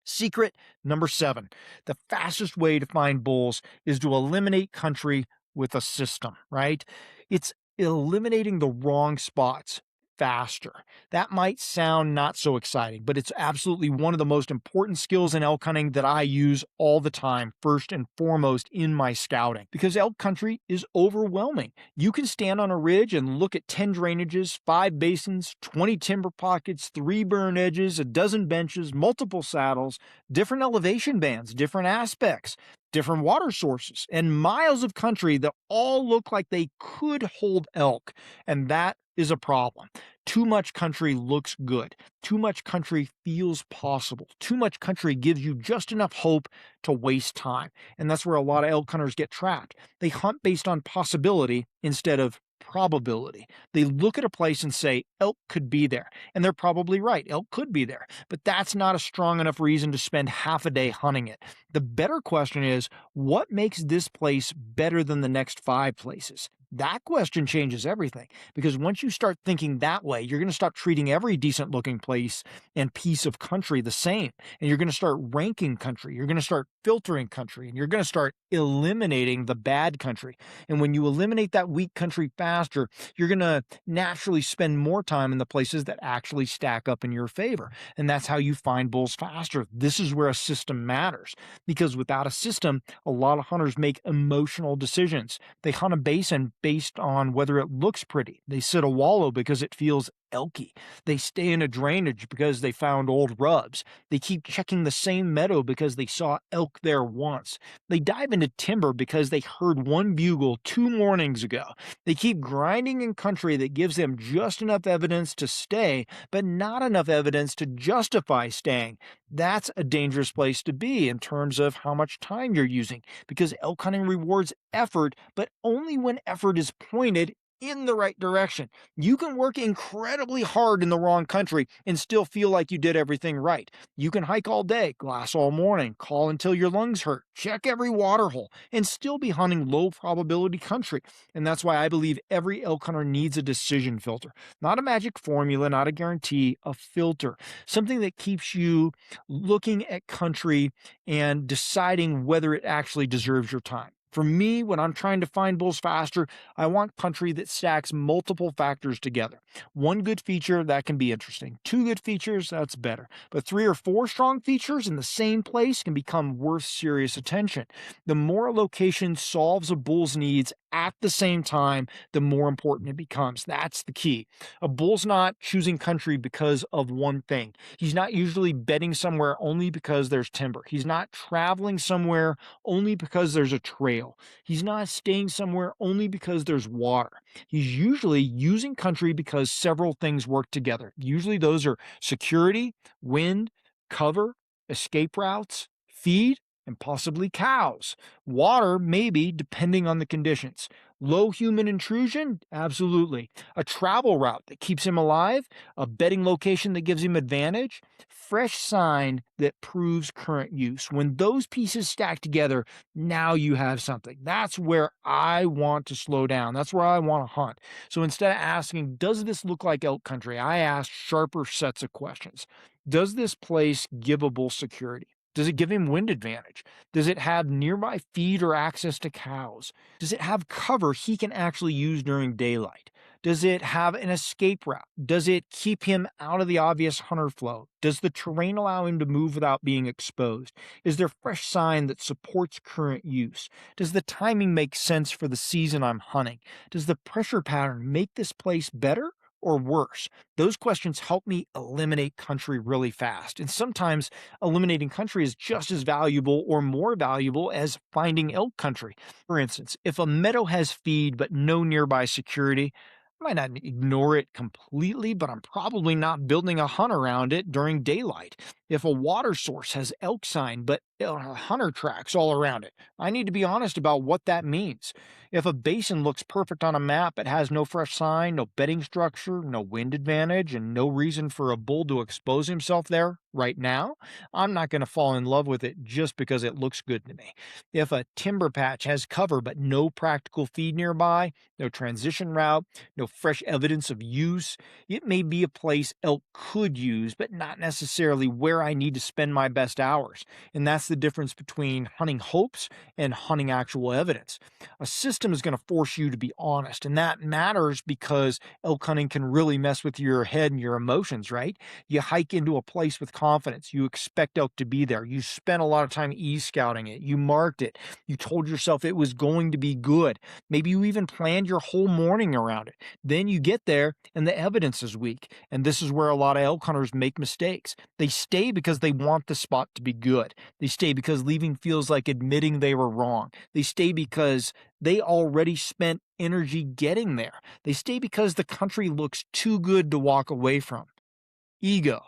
Secret number 7: the fastest way to find bulls is to eliminate country with a system, right? It's eliminating the wrong spots faster. That might sound not so exciting, but it's absolutely one of the most important skills in elk hunting that I use all the time, first and foremost in my scouting, because elk country is overwhelming. You can stand on a ridge and look at 10 drainages, 5 basins, 20 timber pockets, 3 burn edges, a dozen benches, multiple saddles, different elevation bands, different aspects, different water sources, and miles of country that all look like they could hold elk. And that is a problem. Too much country looks good. Too much country feels possible. Too much country gives you just enough hope to waste time. And that's where a lot of elk hunters get trapped. They hunt based on possibility instead of probability. They look at a place and say, elk could be there. And they're probably right. Elk could be there. But that's not a strong enough reason to spend half a day hunting it. The better question is, what makes this place better than the next 5 places? That question changes everything, because once you start thinking that way, you're going to stop treating every decent looking place and piece of country the same. And you're going to start ranking country. You're going to start filtering country, and you're going to start eliminating the bad country. And when you eliminate that weak country faster, you're going to naturally spend more time in the places that actually stack up in your favor. And that's how you find bulls faster. This is where a system matters, because without a system, a lot of hunters make emotional decisions. They hunt a basin based on whether it looks pretty. They sit a wallow because it feels elky. They stay in a drainage because they found old rubs. They keep checking the same meadow because they saw elk there once. They dive into timber because they heard one bugle 2 mornings ago. They keep grinding in country that gives them just enough evidence to stay, but not enough evidence to justify staying. That's a dangerous place to be in terms of how much time you're using, because elk hunting rewards effort, but only when effort is pointed in the right direction. You can work incredibly hard in the wrong country and still feel like you did everything right. You can hike all day, glass all morning, call until your lungs hurt, check every water hole, and still be hunting low probability country. And that's why I believe every elk hunter needs a decision filter. Not a magic formula, not a guarantee, a filter. Something that keeps you looking at country and deciding whether it actually deserves your time. For me, when I'm trying to find bulls faster, I want country that stacks multiple factors together. One good feature, that can be interesting. 2 good features, that's better. But 3 or 4 strong features in the same place can become worth serious attention. The more a location solves a bull's needs at the same time, the more important it becomes. That's the key. A bull's not choosing country because of one thing. He's not usually bedding somewhere only because there's timber. He's not traveling somewhere only because there's a trail. He's not staying somewhere only because there's water. He's usually using country because several things work together. Usually those are security, wind, cover, escape routes, feed, and possibly cows. Water, maybe, depending on the conditions. Low human intrusion? Absolutely. A travel route that keeps him alive? A bedding location that gives him advantage? Fresh sign that proves current use. When those pieces stack together, now you have something. That's where I want to slow down. That's where I want to hunt. So instead of asking, does this look like elk country? I ask sharper sets of questions. Does this place give a bull security? Does it give him wind advantage? Does it have nearby feed or access to cows? Does it have cover he can actually use during daylight? Does it have an escape route? Does it keep him out of the obvious hunter flow? Does the terrain allow him to move without being exposed? Is there fresh sign that supports current use? Does the timing make sense for the season I'm hunting? Does the pressure pattern make this place better or worse? Those questions help me eliminate country really fast. And sometimes eliminating country is just as valuable or more valuable as finding elk country. For instance, if a meadow has feed but no nearby security, I might not ignore it completely, but I'm probably not building a hunt around it during daylight. If a water source has elk sign but hunter tracks all around it, I need to be honest about what that means. If a basin looks perfect on a map but has no fresh sign, no bedding structure, no wind advantage, and no reason for a bull to expose himself there right now, I'm not going to fall in love with it just because it looks good to me. If a timber patch has cover but no practical feed nearby, no transition route, no fresh evidence of use, it may be a place elk could use, but not necessarily where I need to spend my best hours. And that's the difference between hunting hopes and hunting actual evidence. A system is going to force you to be honest, and that matters because elk hunting can really mess with your head and your emotions, right? You hike into a place with confidence. You expect elk to be there. You spent a lot of time scouting it. You marked it. You told yourself it was going to be good. Maybe you even planned your whole morning around it. Then you get there and the evidence is weak. And this is where a lot of elk hunters make mistakes. They stay because they want the spot to be good. They stay because leaving feels like admitting they were wrong. They stay because they already spent energy getting there. They stay because the country looks too good to walk away from. Ego.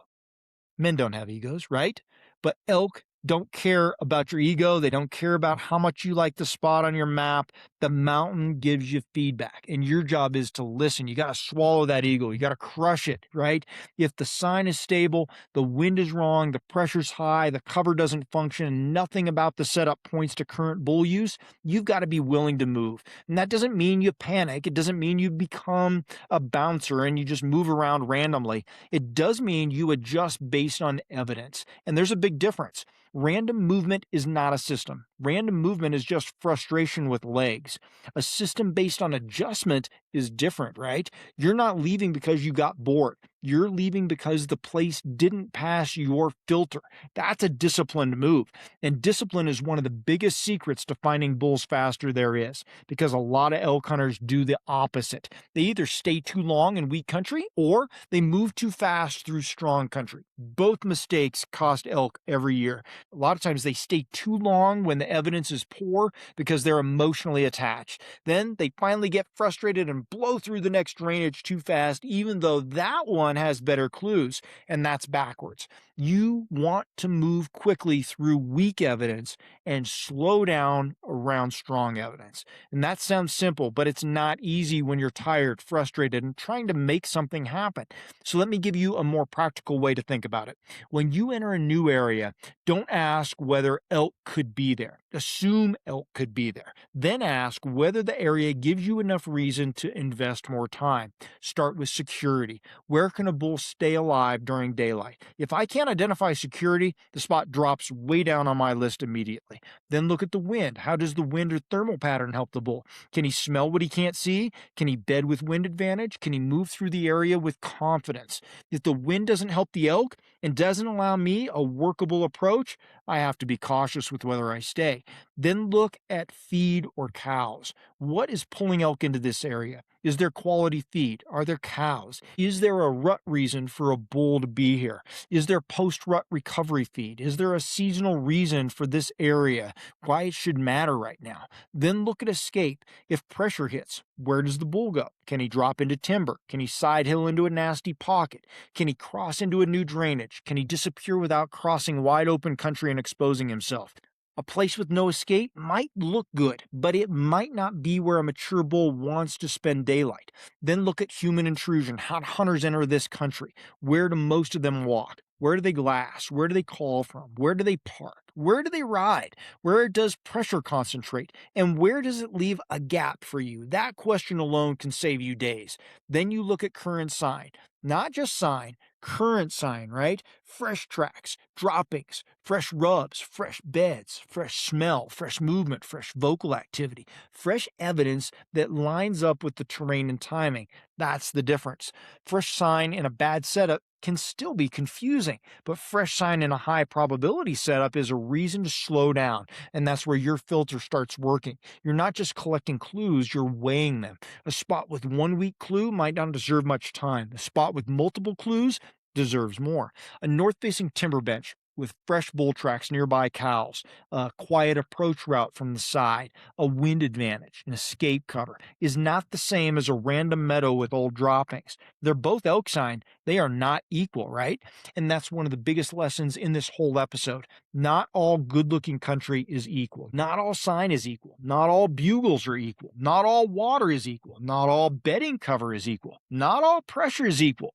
Men don't have egos, right? But elk don't care about your ego. They don't care about how much you like the spot on your map. The mountain gives you feedback, and your job is to listen. You got to swallow that ego. You got to crush it, right? If the sign is stable, the wind is wrong, the pressure's high, the cover doesn't function, and nothing about the setup points to current bull use, you've got to be willing to move. And that doesn't mean you panic. It doesn't mean you become a bouncer and you just move around randomly. It does mean you adjust based on evidence. And there's a big difference. Random movement is not a system. Random movement is just frustration with legs. A system based on adjustment is different, right? You're not leaving because you got bored. You're leaving because the place didn't pass your filter. That's a disciplined move. And discipline is one of the biggest secrets to finding bulls faster there is, because a lot of elk hunters do the opposite. They either stay too long in weak country or they move too fast through strong country. Both mistakes cost elk every year. A lot of times they stay too long when the evidence is poor because they're emotionally attached. Then they finally get frustrated and blow through the next drainage too fast, even though that one has better clues, and that's backwards. You want to move quickly through weak evidence and slow down around strong evidence. And that sounds simple, but it's not easy when you're tired, frustrated, and trying to make something happen. So let me give you a more practical way to think about it. When you enter a new area, don't ask whether elk could be there. Assume elk could be there. Then ask whether the area gives you enough reason to invest more time. Start with security. Where can a bull stay alive during daylight? If I can't identify security, the spot drops way down on my list immediately. Then look at the wind. How does the wind or thermal pattern help the bull? Can he smell what he can't see? Can he bed with wind advantage? Can he move through the area with confidence? If the wind doesn't help the elk and doesn't allow me a workable approach, I have to be cautious with whether I stay. Then look at feed or cows. What is pulling elk into this area? Is there quality feed? Are there cows? Is there a rut reason for a bull to be here? Is there post-rut recovery feed? Is there a seasonal reason for this area, why it should matter right now? Then look at escape. If pressure hits, where does the bull go? Can he drop into timber? Can he side hill into a nasty pocket? Can he cross into a new drainage? Can he disappear without crossing wide open country and exposing himself? A place with no escape might look good, but it might not be where a mature bull wants to spend daylight. Then look at human intrusion. How do hunters enter this country? Where do most of them walk? Where do they glass? Where do they call from? Where do they park? Where do they ride? Where does pressure concentrate? And where does it leave a gap for you? That question alone can save you days. Then you look at current sign, not just sign, current sign, right? Fresh tracks, droppings, fresh rubs, fresh beds, fresh smell, fresh movement, fresh vocal activity, fresh evidence that lines up with the terrain and timing. That's the difference. Fresh sign in a bad setup can still be confusing, but fresh sign in a high probability setup is a reason to slow down, and that's where your filter starts working. You're not just collecting clues, you're weighing them. A spot with one weak clue might not deserve much time. A spot with multiple clues deserves more. A north-facing timber bench with fresh bull tracks nearby cows, a quiet approach route from the side, a wind advantage, an escape cover is not the same as a random meadow with old droppings. They're both elk sign. They are not equal, right? And that's one of the biggest lessons in this whole episode. Not all good-looking country is equal. Not all sign is equal. Not all bugles are equal. Not all water is equal. Not all bedding cover is equal. Not all pressure is equal.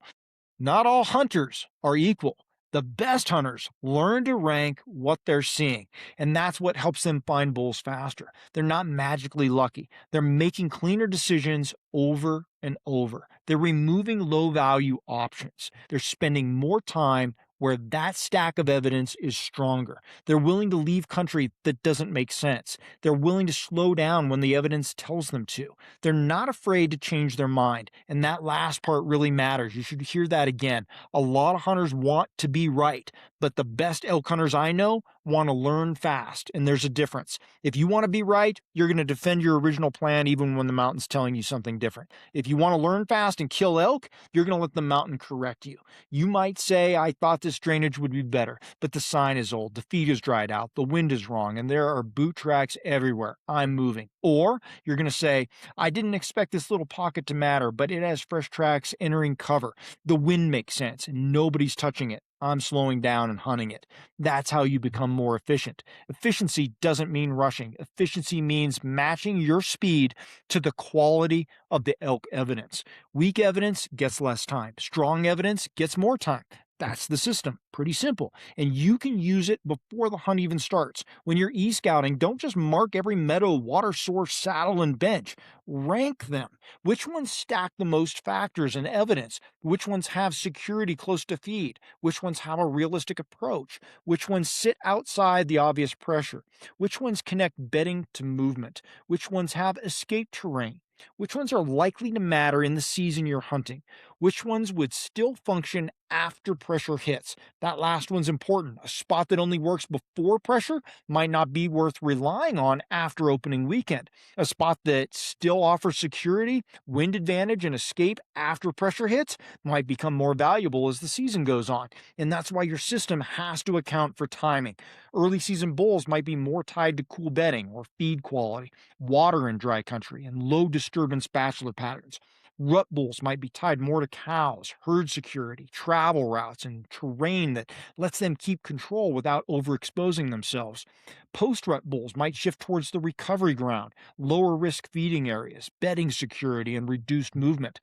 Not all hunters are equal. The best hunters learn to rank what they're seeing, and that's what helps them find bulls faster. They're not magically lucky. They're making cleaner decisions over and over. They're removing low value options. They're spending more time where that stack of evidence is stronger. They're willing to leave country that doesn't make sense. They're willing to slow down when the evidence tells them to. They're not afraid to change their mind. And that last part really matters. You should hear that again. A lot of hunters want to be right, but the best elk hunters I know want to learn fast. And there's a difference. If you want to be right, you're going to defend your original plan even when the mountain's telling you something different. If you want to learn fast and kill elk, you're going to let the mountain correct you. You might say, I thought this drainage would be better, but the sign is old, the feed is dried out, the wind is wrong, and there are boot tracks everywhere. I'm moving. Or you're going to say, I didn't expect this little pocket to matter, but it has fresh tracks entering cover. The wind makes sense, and nobody's touching it. I'm slowing down and hunting it. That's how you become more efficient. Efficiency doesn't mean rushing. Efficiency means matching your speed to the quality of the elk evidence. Weak evidence gets less time. Strong evidence gets more time. That's the system. Pretty simple. And you can use it before the hunt even starts. When you're e-scouting, don't just mark every meadow, water source, saddle, and bench. Rank them. Which ones stack the most factors and evidence? Which ones have security close to feed? Which ones have a realistic approach? Which ones sit outside the obvious pressure? Which ones connect bedding to movement? Which ones have escape terrain? Which ones are likely to matter in the season you're hunting? Which ones would still function after pressure hits? That last one's important. A spot that only works before pressure might not be worth relying on after opening weekend. A spot that still offers security, wind advantage, and escape after pressure hits might become more valuable as the season goes on. And that's why your system has to account for timing. Early season bulls might be more tied to cool bedding or feed quality, water in dry country, and low disturbance bachelor patterns. Rut bulls might be tied more to cows, herd security, travel routes, and terrain that lets them keep control without overexposing themselves. Post rut bulls might shift towards the recovery ground, lower risk feeding areas, bedding security, and reduced movement.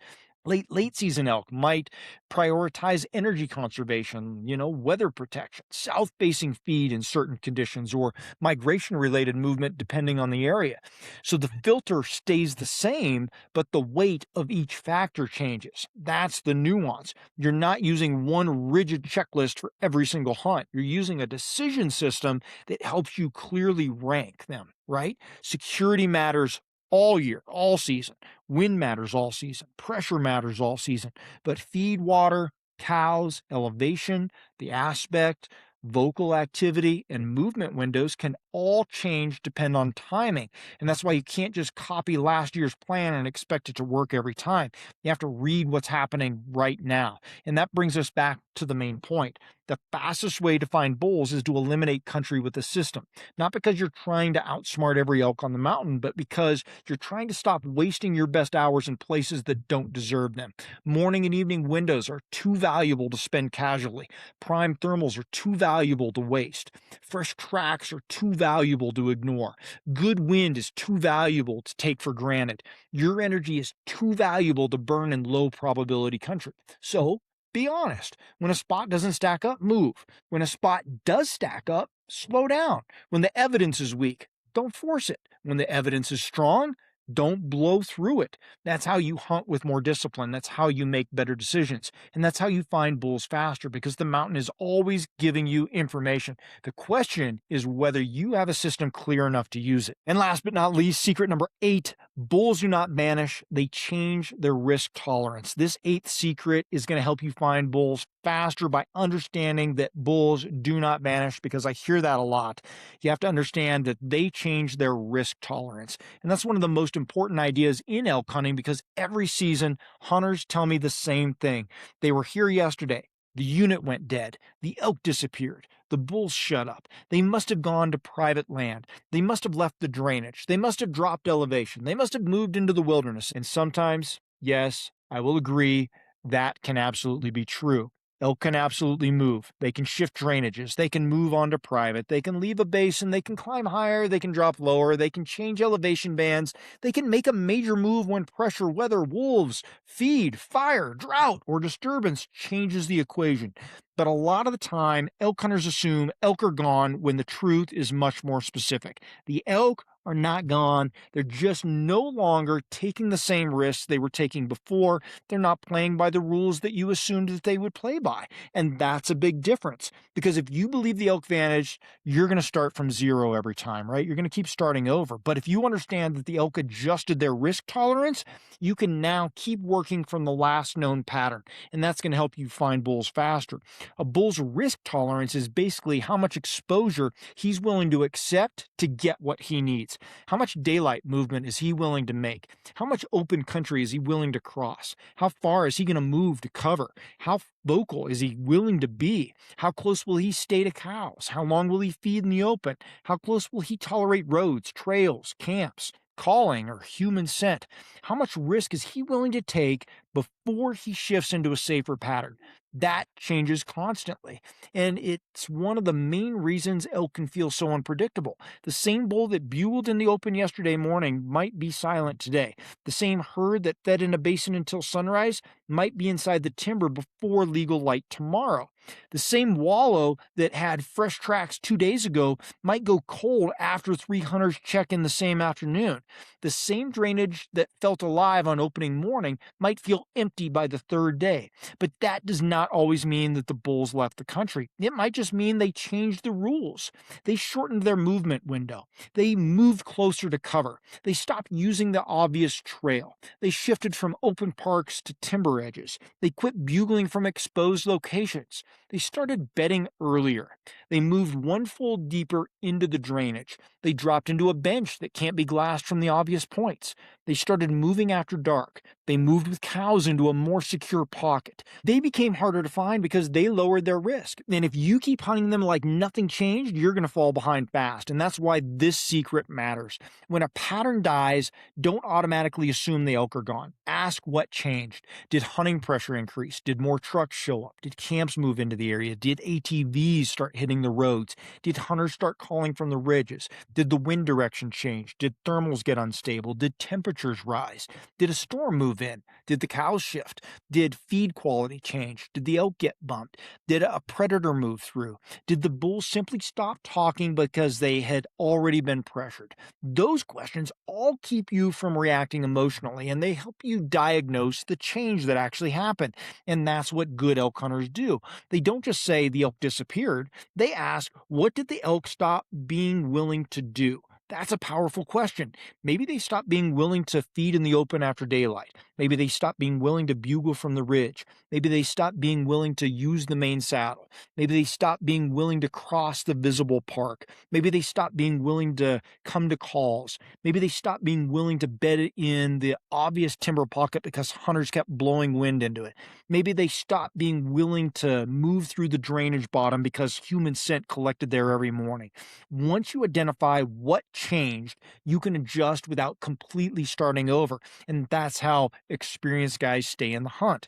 Late season elk might prioritize energy conservation, weather protection, south facing feed in certain conditions, or migration related movement depending on the area. So the filter stays the same, but the weight of each factor changes. That's the nuance. You're not using one rigid checklist for every single hunt. You're using a decision system that helps you clearly rank them, right? Security matters all year, all season. Wind matters all season. Pressure matters all season. But feed water, cows, elevation, the aspect, vocal activity, and movement windows can all change depend on timing. And that's why you can't just copy last year's plan and expect it to work every time. You have to read what's happening right now. And that brings us back to the main point. The fastest way to find bulls is to eliminate country with a system. Not because you're trying to outsmart every elk on the mountain, but because you're trying to stop wasting your best hours in places that don't deserve them. Morning and evening windows are too valuable to spend casually. Prime thermals are too valuable to waste. Fresh tracks are too valuable to ignore. Good wind is too valuable to take for granted. Your energy is too valuable to burn in low probability country. So be honest. When a spot doesn't stack up, move. When a spot does stack up, slow down. When the evidence is weak, don't force it. When the evidence is strong, don't blow through it. That's how you hunt with more discipline. That's how you make better decisions. And that's how you find bulls faster because the mountain is always giving you information. The question is whether you have a system clear enough to use it. And last but not least, secret number 8, bulls do not vanish. They change their risk tolerance. This 8th secret is going to help you find bulls faster by understanding that bulls do not vanish because I hear that a lot. You have to understand that they change their risk tolerance. And that's one of the most important ideas in elk hunting because every season hunters tell me the same thing. They were here yesterday. The unit went dead. The elk disappeared. The bulls shut up. They must have gone to private land. They must have left the drainage. They must have dropped elevation. They must have moved into the wilderness. And sometimes, yes, I will agree, that can absolutely be true. Elk can absolutely move. They can shift drainages. They can move onto private. They can leave a basin. They can climb higher. They can drop lower. They can change elevation bands. They can make a major move when pressure, weather, wolves, feed, fire, drought, or disturbance changes the equation. But a lot of the time, elk hunters assume elk are gone when the truth is much more specific. The elk are not gone. They're just no longer taking the same risks they were taking before. They're not playing by the rules that you assumed that they would play by. And that's a big difference because if you believe the elk vanished, you're going to start from zero every time, right? You're going to keep starting over. But if you understand that the elk adjusted their risk tolerance, you can now keep working from the last known pattern. And that's going to help you find bulls faster. A bull's risk tolerance is basically how much exposure he's willing to accept to get what he needs. How much daylight movement is he willing to make? How much open country is he willing to cross? How far is he going to move to cover? How vocal is he willing to be? How close will he stay to cows? How long will he feed in the open? How close will he tolerate roads, trails, camps, calling, or human scent? How much risk is he willing to take before he shifts into a safer pattern? That changes constantly. And it's one of the main reasons elk can feel so unpredictable. The same bull that bugled in the open yesterday morning might be silent today. The same herd that fed in a basin until sunrise might be inside the timber before legal light tomorrow. The same wallow that had fresh tracks 2 days ago might go cold after 3 hunters check in the same afternoon. The same drainage that felt alive on opening morning might feel empty by the third day. But that does not always mean that the bulls left the country. It might just mean they changed the rules. They shortened their movement window. They moved closer to cover. They stopped using the obvious trail. They shifted from open parks to timber edges. They quit bugling from exposed locations. They started bedding earlier. They moved one fold deeper into the drainage. They dropped into a bench that can't be glassed from the obvious points. They started moving after dark. They moved with cows into a more secure pocket. They became harder to find because they lowered their risk. And if you keep hunting them like nothing changed, you're going to fall behind fast. And that's why this secret matters. When a pattern dies, don't automatically assume the elk are gone. Ask what changed. Did hunting pressure increase? Did more trucks show up? Did camps move into the area? Did ATVs start hitting the roads? Did hunters start calling from the ridges? Did the wind direction change? Did thermals get unstable? Did temperatures rise? Did a storm move in? Did the cows shift? Did feed quality change? Did the elk get bumped? Did a predator move through? Did the bulls simply stop talking because they had already been pressured? Those questions all keep you from reacting emotionally, and they help you diagnose the change that actually happened. And that's what good elk hunters do. They don't just say the elk disappeared. They ask, what did the elk stop being willing to do? That's a powerful question. Maybe they stopped being willing to feed in the open after daylight. Maybe they stopped being willing to bugle from the ridge. Maybe they stopped being willing to use the main saddle. Maybe they stopped being willing to cross the visible park. Maybe they stopped being willing to come to calls. Maybe they stopped being willing to bed in the obvious timber pocket because hunters kept blowing wind into it. Maybe they stopped being willing to move through the drainage bottom because human scent collected there every morning. Once you identify what changed, you can adjust without completely starting over. And that's how experienced guys stay in the hunt.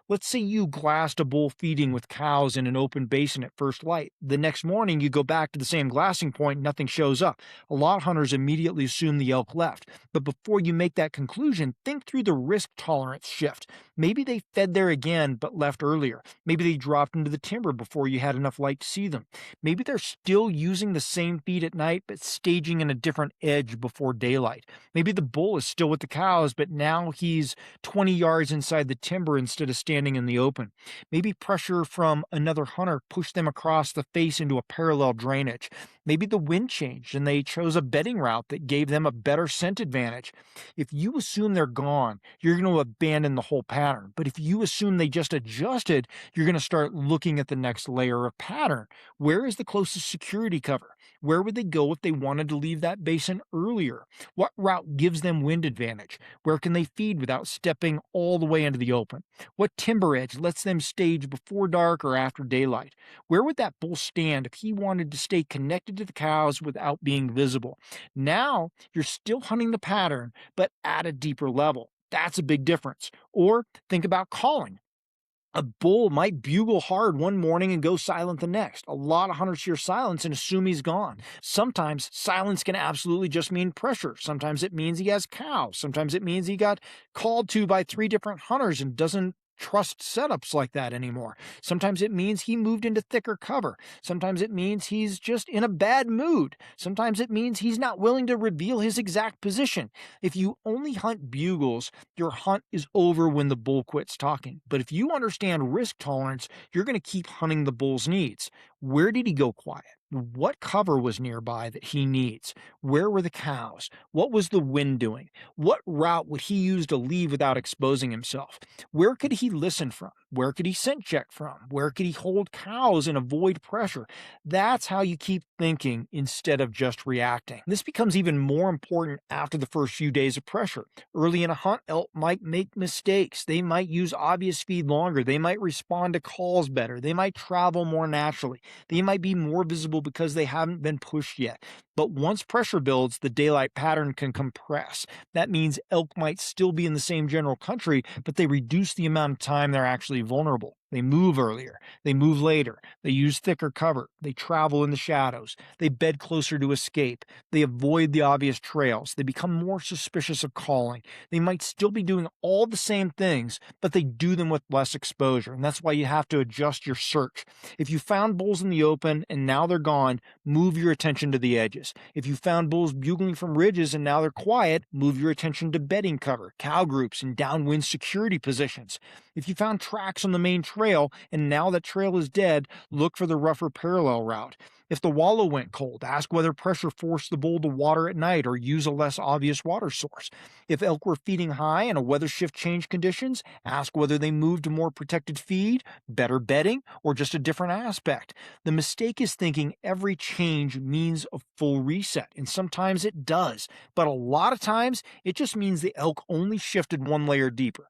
Let's say you glassed a bull feeding with cows in an open basin at first light. The next morning, you go back to the same glassing point, nothing shows up. A lot of hunters immediately assume the elk left. But before you make that conclusion, think through the risk tolerance shift. Maybe they fed there again, but left earlier. Maybe they dropped into the timber before you had enough light to see them. Maybe they're still using the same feed at night, but staging in a different edge before daylight. Maybe the bull is still with the cows, but now he's 20 yards inside the timber instead of standing in the open. Maybe pressure from another hunter pushed them across the face into a parallel drainage. Maybe the wind changed and they chose a bedding route that gave them a better scent advantage. If you assume they're gone, you're going to abandon the whole pattern. But if you assume they just adjusted, you're going to start looking at the next layer of pattern. Where is the closest security cover? Where would they go if they wanted to leave that basin earlier? What route gives them wind advantage? Where can they feed without stepping all the way into the open? What timber edge lets them stage before dark or after daylight? Where would that bull stand if he wanted to stay connected to the cows without being visible? Now you're still hunting the pattern, but at a deeper level. That's a big difference. Or think about calling. A bull might bugle hard one morning and go silent the next. A lot of hunters hear silence and assume he's gone. Sometimes silence can absolutely just mean pressure. Sometimes it means he has cows. Sometimes it means he got called to by 3 different hunters and doesn't trust setups like that anymore. Sometimes it means he moved into thicker cover. Sometimes it means he's just in a bad mood. Sometimes it means he's not willing to reveal his exact position. If you only hunt bugles, your hunt is over when the bull quits talking. But if you understand risk tolerance, you're going to keep hunting the bull's needs. Where did he go quiet? What cover was nearby that he needs? Where were the cows? What was the wind doing? What route would he use to leave without exposing himself? Where could he listen from? Where could he scent check from? Where could he hold cows and avoid pressure? That's how you keep thinking instead of just reacting. This becomes even more important after the first few days of pressure. Early in a hunt, elk might make mistakes. They might use obvious feed longer. They might respond to calls better. They might travel more naturally. They might be more visible because they haven't been pushed yet. But once pressure builds, the daylight pattern can compress. That means elk might still be in the same general country, but they reduce the amount of time they're actually vulnerable. They move earlier, they move later, they use thicker cover, they travel in the shadows, they bed closer to escape, they avoid the obvious trails, they become more suspicious of calling. They might still be doing all the same things, but they do them with less exposure, and that's why you have to adjust your search. If you found bulls in the open and now they're gone, move your attention to the edges. If you found bulls bugling from ridges and now they're quiet, move your attention to bedding cover, cow groups, and downwind security positions. If you found tracks on the main trail and now that trail is dead, look for the rougher parallel route. If the wallow went cold, ask whether pressure forced the bull to water at night or use a less obvious water source. If elk were feeding high and a weather shift changed conditions, ask whether they moved to more protected feed, better bedding, or just a different aspect. The mistake is thinking every change means a full reset, and sometimes it does, but a lot of times it just means the elk only shifted one layer deeper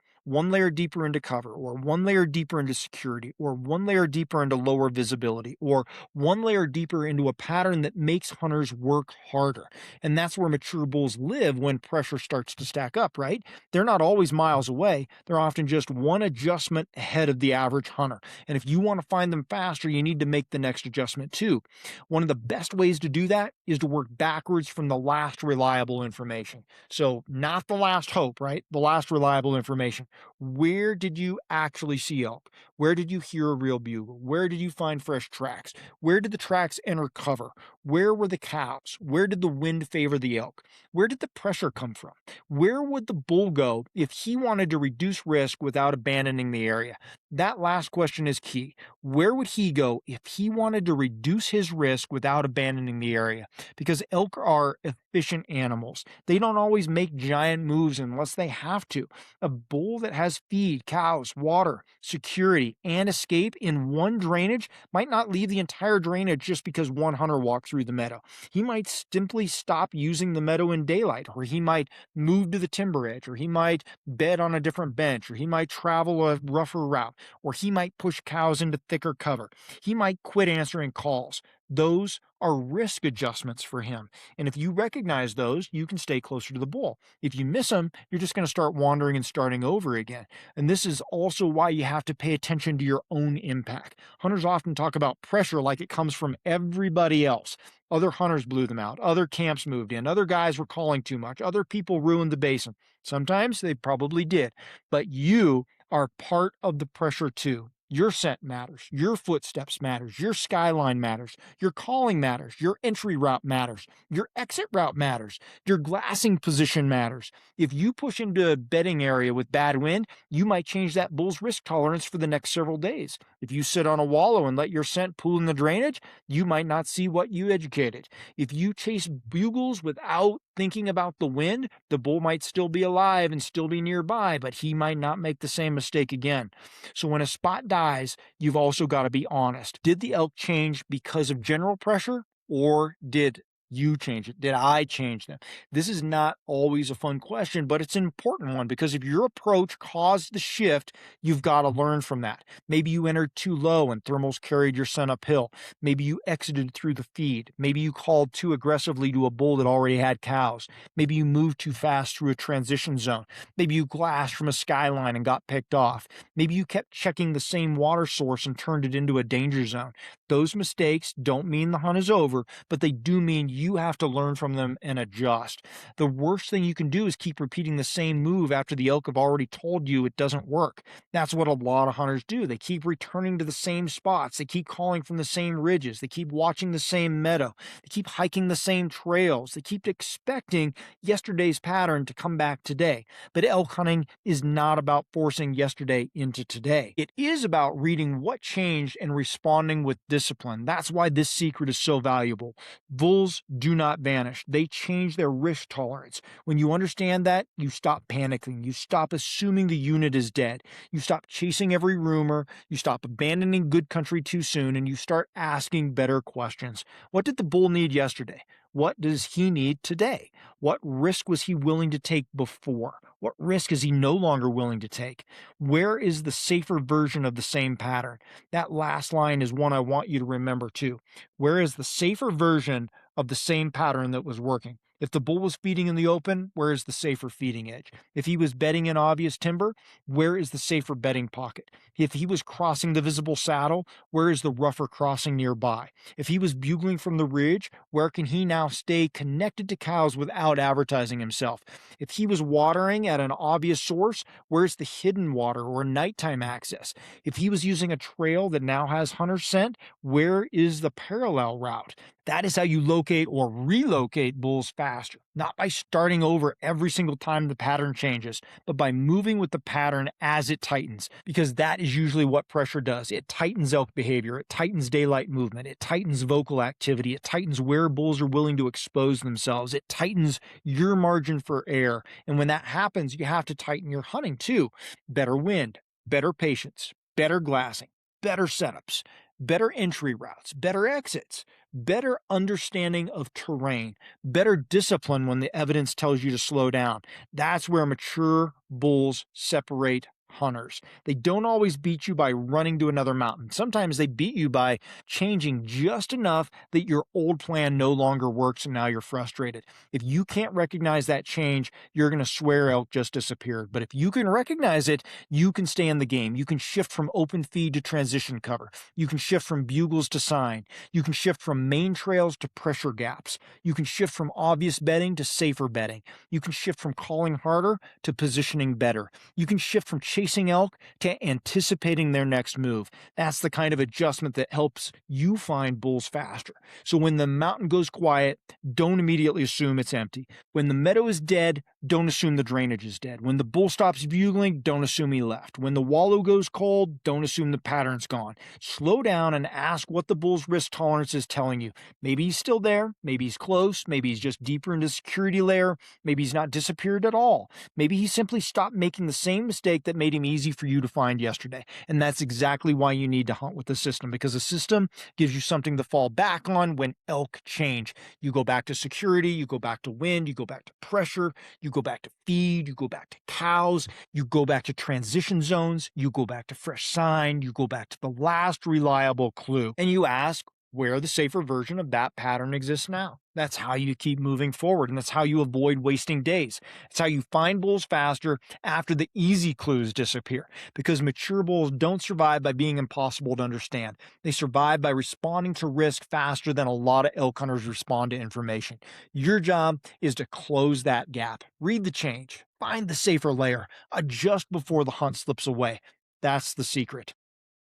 into cover, or one layer deeper into security, or one layer deeper into lower visibility, or one layer deeper into a pattern that makes hunters work harder. And that's where mature bulls live when pressure starts to stack up, right? They're not always miles away. They're often just one adjustment ahead of the average hunter. And if you want to find them faster, you need to make the next adjustment too. One of the best ways to do that is to work backwards from the last reliable information. So, not the last hope, right? The last reliable information. Where did you actually see elk? Where did you hear a real bugle? Where did you find fresh tracks? Where did the tracks enter cover? Where were the cows? Where did the wind favor the elk? Where did the pressure come from? Where would the bull go if he wanted to reduce risk without abandoning the area? That last question is key. Where would he go if he wanted to reduce his risk without abandoning the area? Because elk are efficient animals. They don't always make giant moves unless they have to. A bull that has feed, cows, water, security, and escape in one drainage might not leave the entire drainage just because one hunter walked through the meadow. He might simply stop using the meadow in daylight, or he might move to the timber edge, or he might bed on a different bench, or he might travel a rougher route, or he might push cows into thicker cover. He might quit answering calls. Those are risk adjustments for him. And if you recognize those, you can stay closer to the bull. If you miss them, you're just going to start wandering and starting over again. And this is also why you have to pay attention to your own impact. Hunters often talk about pressure like it comes from everybody else. Other hunters blew them out. Other camps moved in. Other guys were calling too much. Other people ruined the basin. Sometimes they probably did. But you are part of the pressure too. Your scent matters. Your footsteps matters. Your skyline matters. Your calling matters. Your entry route matters. Your exit route matters. Your glassing position matters. If you push into a bedding area with bad wind, you might change that bull's risk tolerance for the next several days. If you sit on a wallow and let your scent pool in the drainage, you might not see what you educated. If you chase bugles without thinking about the wind, the bull might still be alive and still be nearby, but he might not make the same mistake again. So when a spot dies, you've also got to be honest. Did the elk change because of general pressure, or did you change it? Did I change them? This is not always a fun question, but it's an important one, because if your approach caused the shift, you've got to learn from that. Maybe you entered too low and thermals carried your scent uphill. Maybe you exited through the feed. Maybe you called too aggressively to a bull that already had cows. Maybe you moved too fast through a transition zone. Maybe you glassed from a skyline and got picked off. Maybe you kept checking the same water source and turned it into a danger zone. Those mistakes don't mean the hunt is over, but they do mean you have to learn from them and adjust. The worst thing you can do is keep repeating the same move after the elk have already told you it doesn't work. That's what a lot of hunters do. They keep returning to the same spots, they keep calling from the same ridges, they keep watching the same meadow, they keep hiking the same trails, they keep expecting yesterday's pattern to come back today. But elk hunting is not about forcing yesterday into today. It is about reading what changed and responding with discipline. That's why this secret is so valuable. Bulls do not vanish, they change their risk tolerance. When you understand that, you stop panicking, you stop assuming the unit is dead, you stop chasing every rumor, you stop abandoning good country too soon, and you start asking better questions. What did the bull need yesterday? What does he need today? What risk was he willing to take before? What risk is he no longer willing to take? Where is the safer version of the same pattern? That last line is one I want you to remember too. Where is the safer version of the same pattern that was working? If the bull was feeding in the open, where is the safer feeding edge? If he was bedding in obvious timber, where is the safer bedding pocket? If he was crossing the visible saddle, where is the rougher crossing nearby? If he was bugling from the ridge, where can he now stay connected to cows without advertising himself? If he was watering at an obvious source, where's the hidden water or nighttime access? If he was using a trail that now has hunter scent, where is the parallel route? That is how you locate or relocate bulls faster, not by starting over every single time the pattern changes, but by moving with the pattern as it tightens, because that is usually what pressure does. It tightens elk behavior, it tightens daylight movement, it tightens vocal activity, it tightens where bulls are willing to expose themselves, it tightens your margin for error. And when that happens, you have to tighten your hunting too. Better wind, better patience, better glassing, better setups, better entry routes, better exits, better understanding of terrain, better discipline when the evidence tells you to slow down. That's where mature bulls separate hunters. They don't always beat you by running to another mountain. Sometimes they beat you by changing just enough that your old plan no longer works and now you're frustrated. If you can't recognize that change, you're going to swear elk just disappeared. But if you can recognize it, you can stay in the game. You can shift from open feed to transition cover. You can shift from bugles to sign. You can shift from main trails to pressure gaps. You can shift from obvious bedding to safer bedding. You can shift from calling harder to positioning better. You can shift from chasing elk to anticipating their next move. That's the kind of adjustment that helps you find bulls faster. So when the mountain goes quiet, don't immediately assume it's empty. When the meadow is dead, don't assume the drainage is dead. When the bull stops bugling, don't assume he left. When the wallow goes cold, don't assume the pattern's gone. Slow down and ask what the bull's risk tolerance is telling you. Maybe he's still there, maybe he's close, maybe he's just deeper into the security layer, maybe he's not disappeared at all. Maybe he simply stopped making the same mistake that made him easy for you to find yesterday. And that's exactly why you need to hunt with the system, because the system gives you something to fall back on when elk change. You go back to security, you go back to wind, you go back to pressure, you go back to feed, you go back to cows, you go back to transition zones, you go back to fresh sign, you go back to the last reliable clue, and you ask where the safer version of that pattern exists now. That's how you keep moving forward, and that's how you avoid wasting days. It's how you find bulls faster after the easy clues disappear, because mature bulls don't survive by being impossible to understand. They survive by responding to risk faster than a lot of elk hunters respond to information. Your job is to close that gap, read the change, find the safer layer, adjust before the hunt slips away. That's the secret.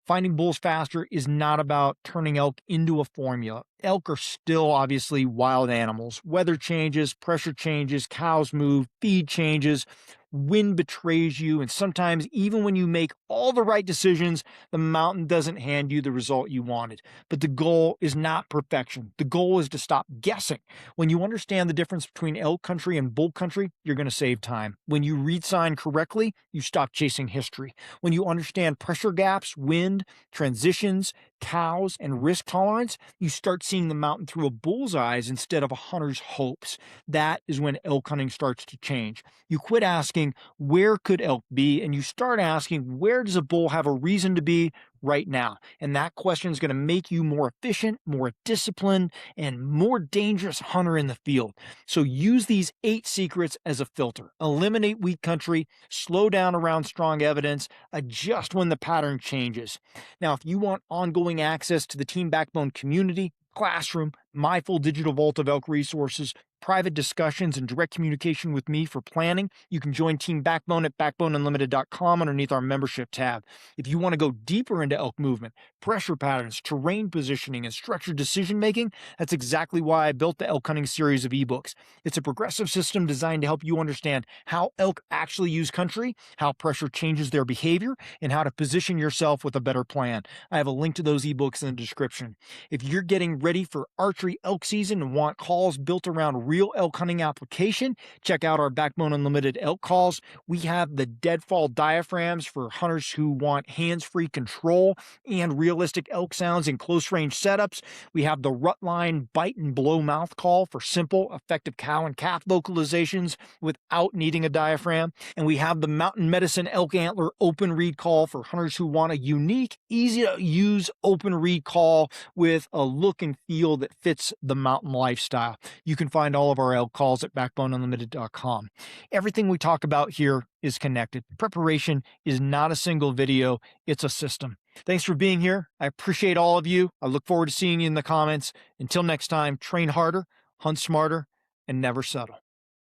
Finding bulls faster is not about turning elk into a formula. Elk are still obviously wild animals. Weather changes, pressure changes, cows move, feed changes, wind betrays you, and sometimes even when you make all the right decisions, the mountain doesn't hand you the result you wanted. But the goal is not perfection. The goal is to stop guessing. When you understand the difference between elk country and bull country, you're going to save time. When you read sign correctly, you stop chasing history. When you understand pressure gaps, wind, transitions, cows, and risk tolerance, you start seeing the mountain through a bull's eyes instead of a hunter's hopes. That is when elk hunting starts to change. You quit asking, where could elk be? And you start asking, where does a bull have a reason to be right now? And that question is going to make you more efficient, more disciplined, and more dangerous hunter in the field. So use these 8 secrets as a filter. Eliminate weak country, slow down around strong evidence, adjust when the pattern changes. Now, if you want ongoing access to the Team Backbone community, classroom, my full digital vault of elk resources, private discussions, and direct communication with me for planning, you can join Team Backbone at backboneunlimited.com underneath our membership tab. If you want to go deeper into elk movement, pressure patterns, terrain positioning, and structured decision making, that's exactly why I built the elk hunting series of ebooks. It's a progressive system designed to help you understand how elk actually use country, how pressure changes their behavior, and how to position yourself with a better plan. I have a link to those ebooks in the description. If you're getting ready for archery elk season and want calls built around real elk hunting application, check out our Backbone Unlimited elk calls. We have the deadfall diaphragms for hunters who want hands-free control and realistic elk sounds in close-range setups. We have the Rutline bite and blow mouth call for simple, effective cow and calf vocalizations without needing a diaphragm. And we have the Mountain Medicine elk antler open reed call for hunters who want a unique, easy-to-use open reed call with a look and feel that fits the mountain lifestyle. You can find all of our elk calls at backboneunlimited.com. Everything we talk about here is connected. Preparation is not a single video, it's a system. Thanks for being here. I appreciate all of you. I look forward to seeing you in the comments. Until next time, train harder, hunt smarter, and never settle.